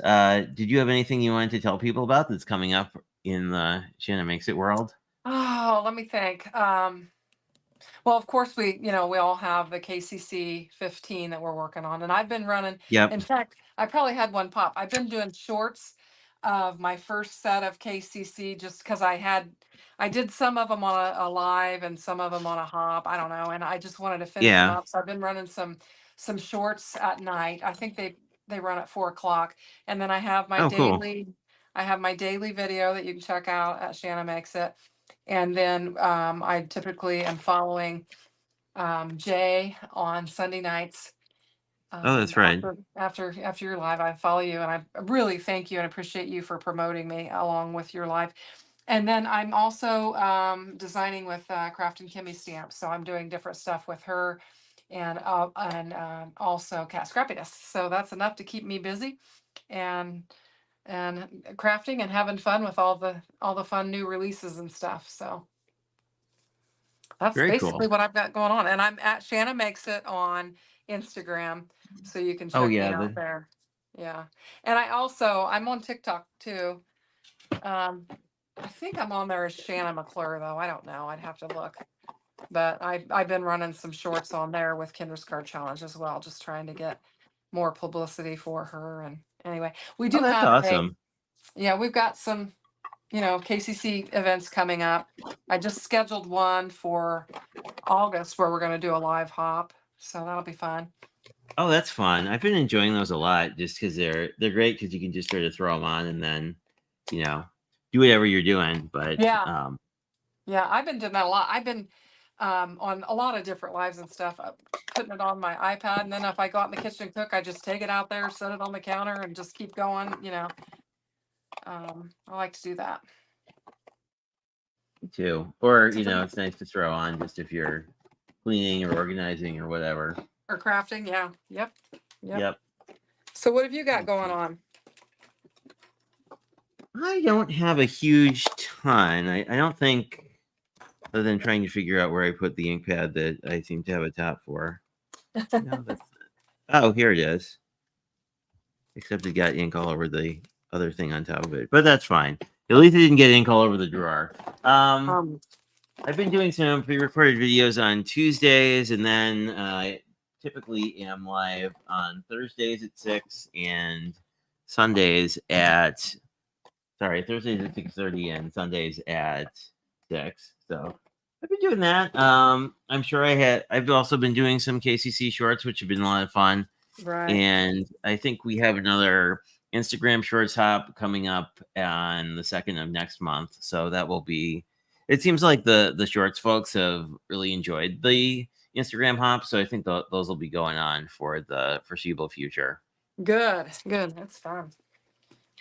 did you have anything you wanted to tell people about that's coming up in the Shanna Makes It world? Oh, let me think. Well, of course, we all have the KCC 15 that we're working on, and I've been running. Yep. In fact, I probably had one pop. I've been doing shorts of my first set of KCC just because I did some of them on a live and some of them on a hop. I don't know, and I just wanted to finish them Yeah. up. So I've been running some shorts at night. I think they run at 4 o'clock, and then Oh, cool. I have my daily video that you can check out at Shanna Makes It. And then I typically am following Jay on Sunday nights. Oh, that's right. After your live, I follow you, and I really thank you and appreciate you for promoting me along with your live. And then I'm also designing with Craft and Kimmy stamps, so I'm doing different stuff with her, and also Cat Scrappiness. So that's enough to keep me busy, and crafting and having fun with all the fun new releases and stuff. So that's Very basically cool. what I've got going on. And I'm at Shanna Makes It on Instagram, so you can Oh check me yeah, out there. Yeah. And I'm on TikTok too. I think I'm on there as Shanna McClure though. I don't know. I'd have to look. But I've been running some shorts on there with Kinder's Card Challenge as well, just trying to get more publicity for her. And anyway, we oh do that's have awesome. we've got some, KCC events coming up. I just scheduled one for August where we're going to do a live hop. So that'll be fun. Oh, that's fun. I've been enjoying those a lot just because they're great because you can just sort of throw them on and then, you know, do whatever you're doing. But Yeah. Yeah. I've been doing that a lot. I've been on a lot of different lives and stuff, putting it on my iPad. And then if I go out in the kitchen and cook, I just take it out there, set it on the counter and just keep going. I like to do that. me too. Or it's nice to throw on just if you're cleaning or organizing or whatever. Or crafting. Yeah. Yep. Yep. So what have you got going on? I don't have a huge ton. I don't think, other than trying to figure out where I put the ink pad that I seem to have a top for. No, that's. Oh, here it is. Except it got ink all over the other thing on top of it, but that's fine. At least it didn't get ink all over the drawer. I've been doing some pre-recorded videos on Tuesdays, and then I typically am live on Thursdays at 6 and Sundays at Thursdays at 6:30 and Sundays at 6. So I've been doing that. I'm sure I've also been doing some KCC shorts, which have been a lot of fun. Right. And I think we have another Instagram shorts hop coming up on the 2nd of next month. So that will be, it seems like the shorts folks have really enjoyed the Instagram hop. So I think those will be going on for the foreseeable future. Good. That's fun.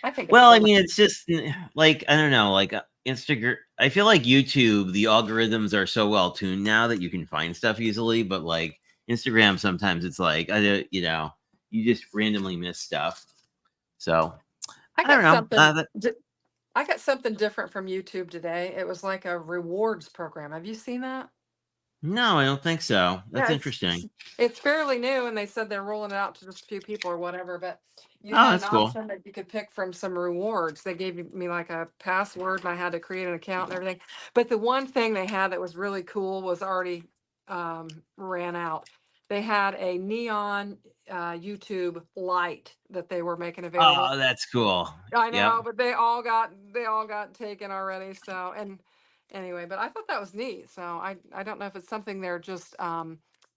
I think Well, I mean, it's just like, I don't know, like Instagram. I feel like YouTube, the algorithms are so well tuned now that you can find stuff easily. But like Instagram, sometimes it's like, you just randomly miss stuff. So I don't know. I got something different from YouTube today. It was like a rewards program. Have you seen that? No, I don't think so. That's Yeah, interesting. it's fairly new, and they said they're rolling it out to just a few people or whatever. But you Oh, had an that's cool. option that you could pick from some rewards. They gave me like a password, and I had to create an account and everything. But the one thing they had that was really cool was already ran out. They had a neon YouTube light that they were making available. Oh, that's cool. I Yep. know, but they all got taken already. So, and anyway, but I thought that was neat. So I don't know if it's something they're just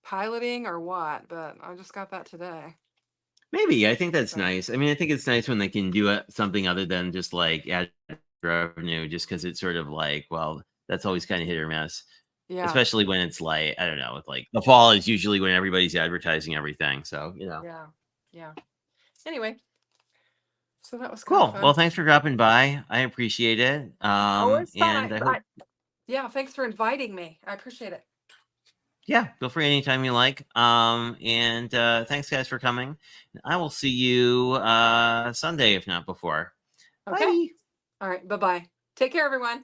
piloting or what, but I just got that today. Maybe. I think that's So nice. I mean, I think it's nice when they can do something other than just like ad revenue, just because it's sort of like, well, that's always kind of hit or miss. yeah, Especially when it's like, I don't know, with like the fall is usually when everybody's advertising everything. So, yeah. Anyway, so that was kind of cool. Well, fun. thanks for dropping by. I appreciate it. Oh, it's fun. And I hope, Yeah, thanks for inviting me. I appreciate it. yeah, feel free anytime you like. And thanks guys for coming. I will see you Sunday, if not before. Okay. Bye. All right. Bye-bye. Take care, everyone.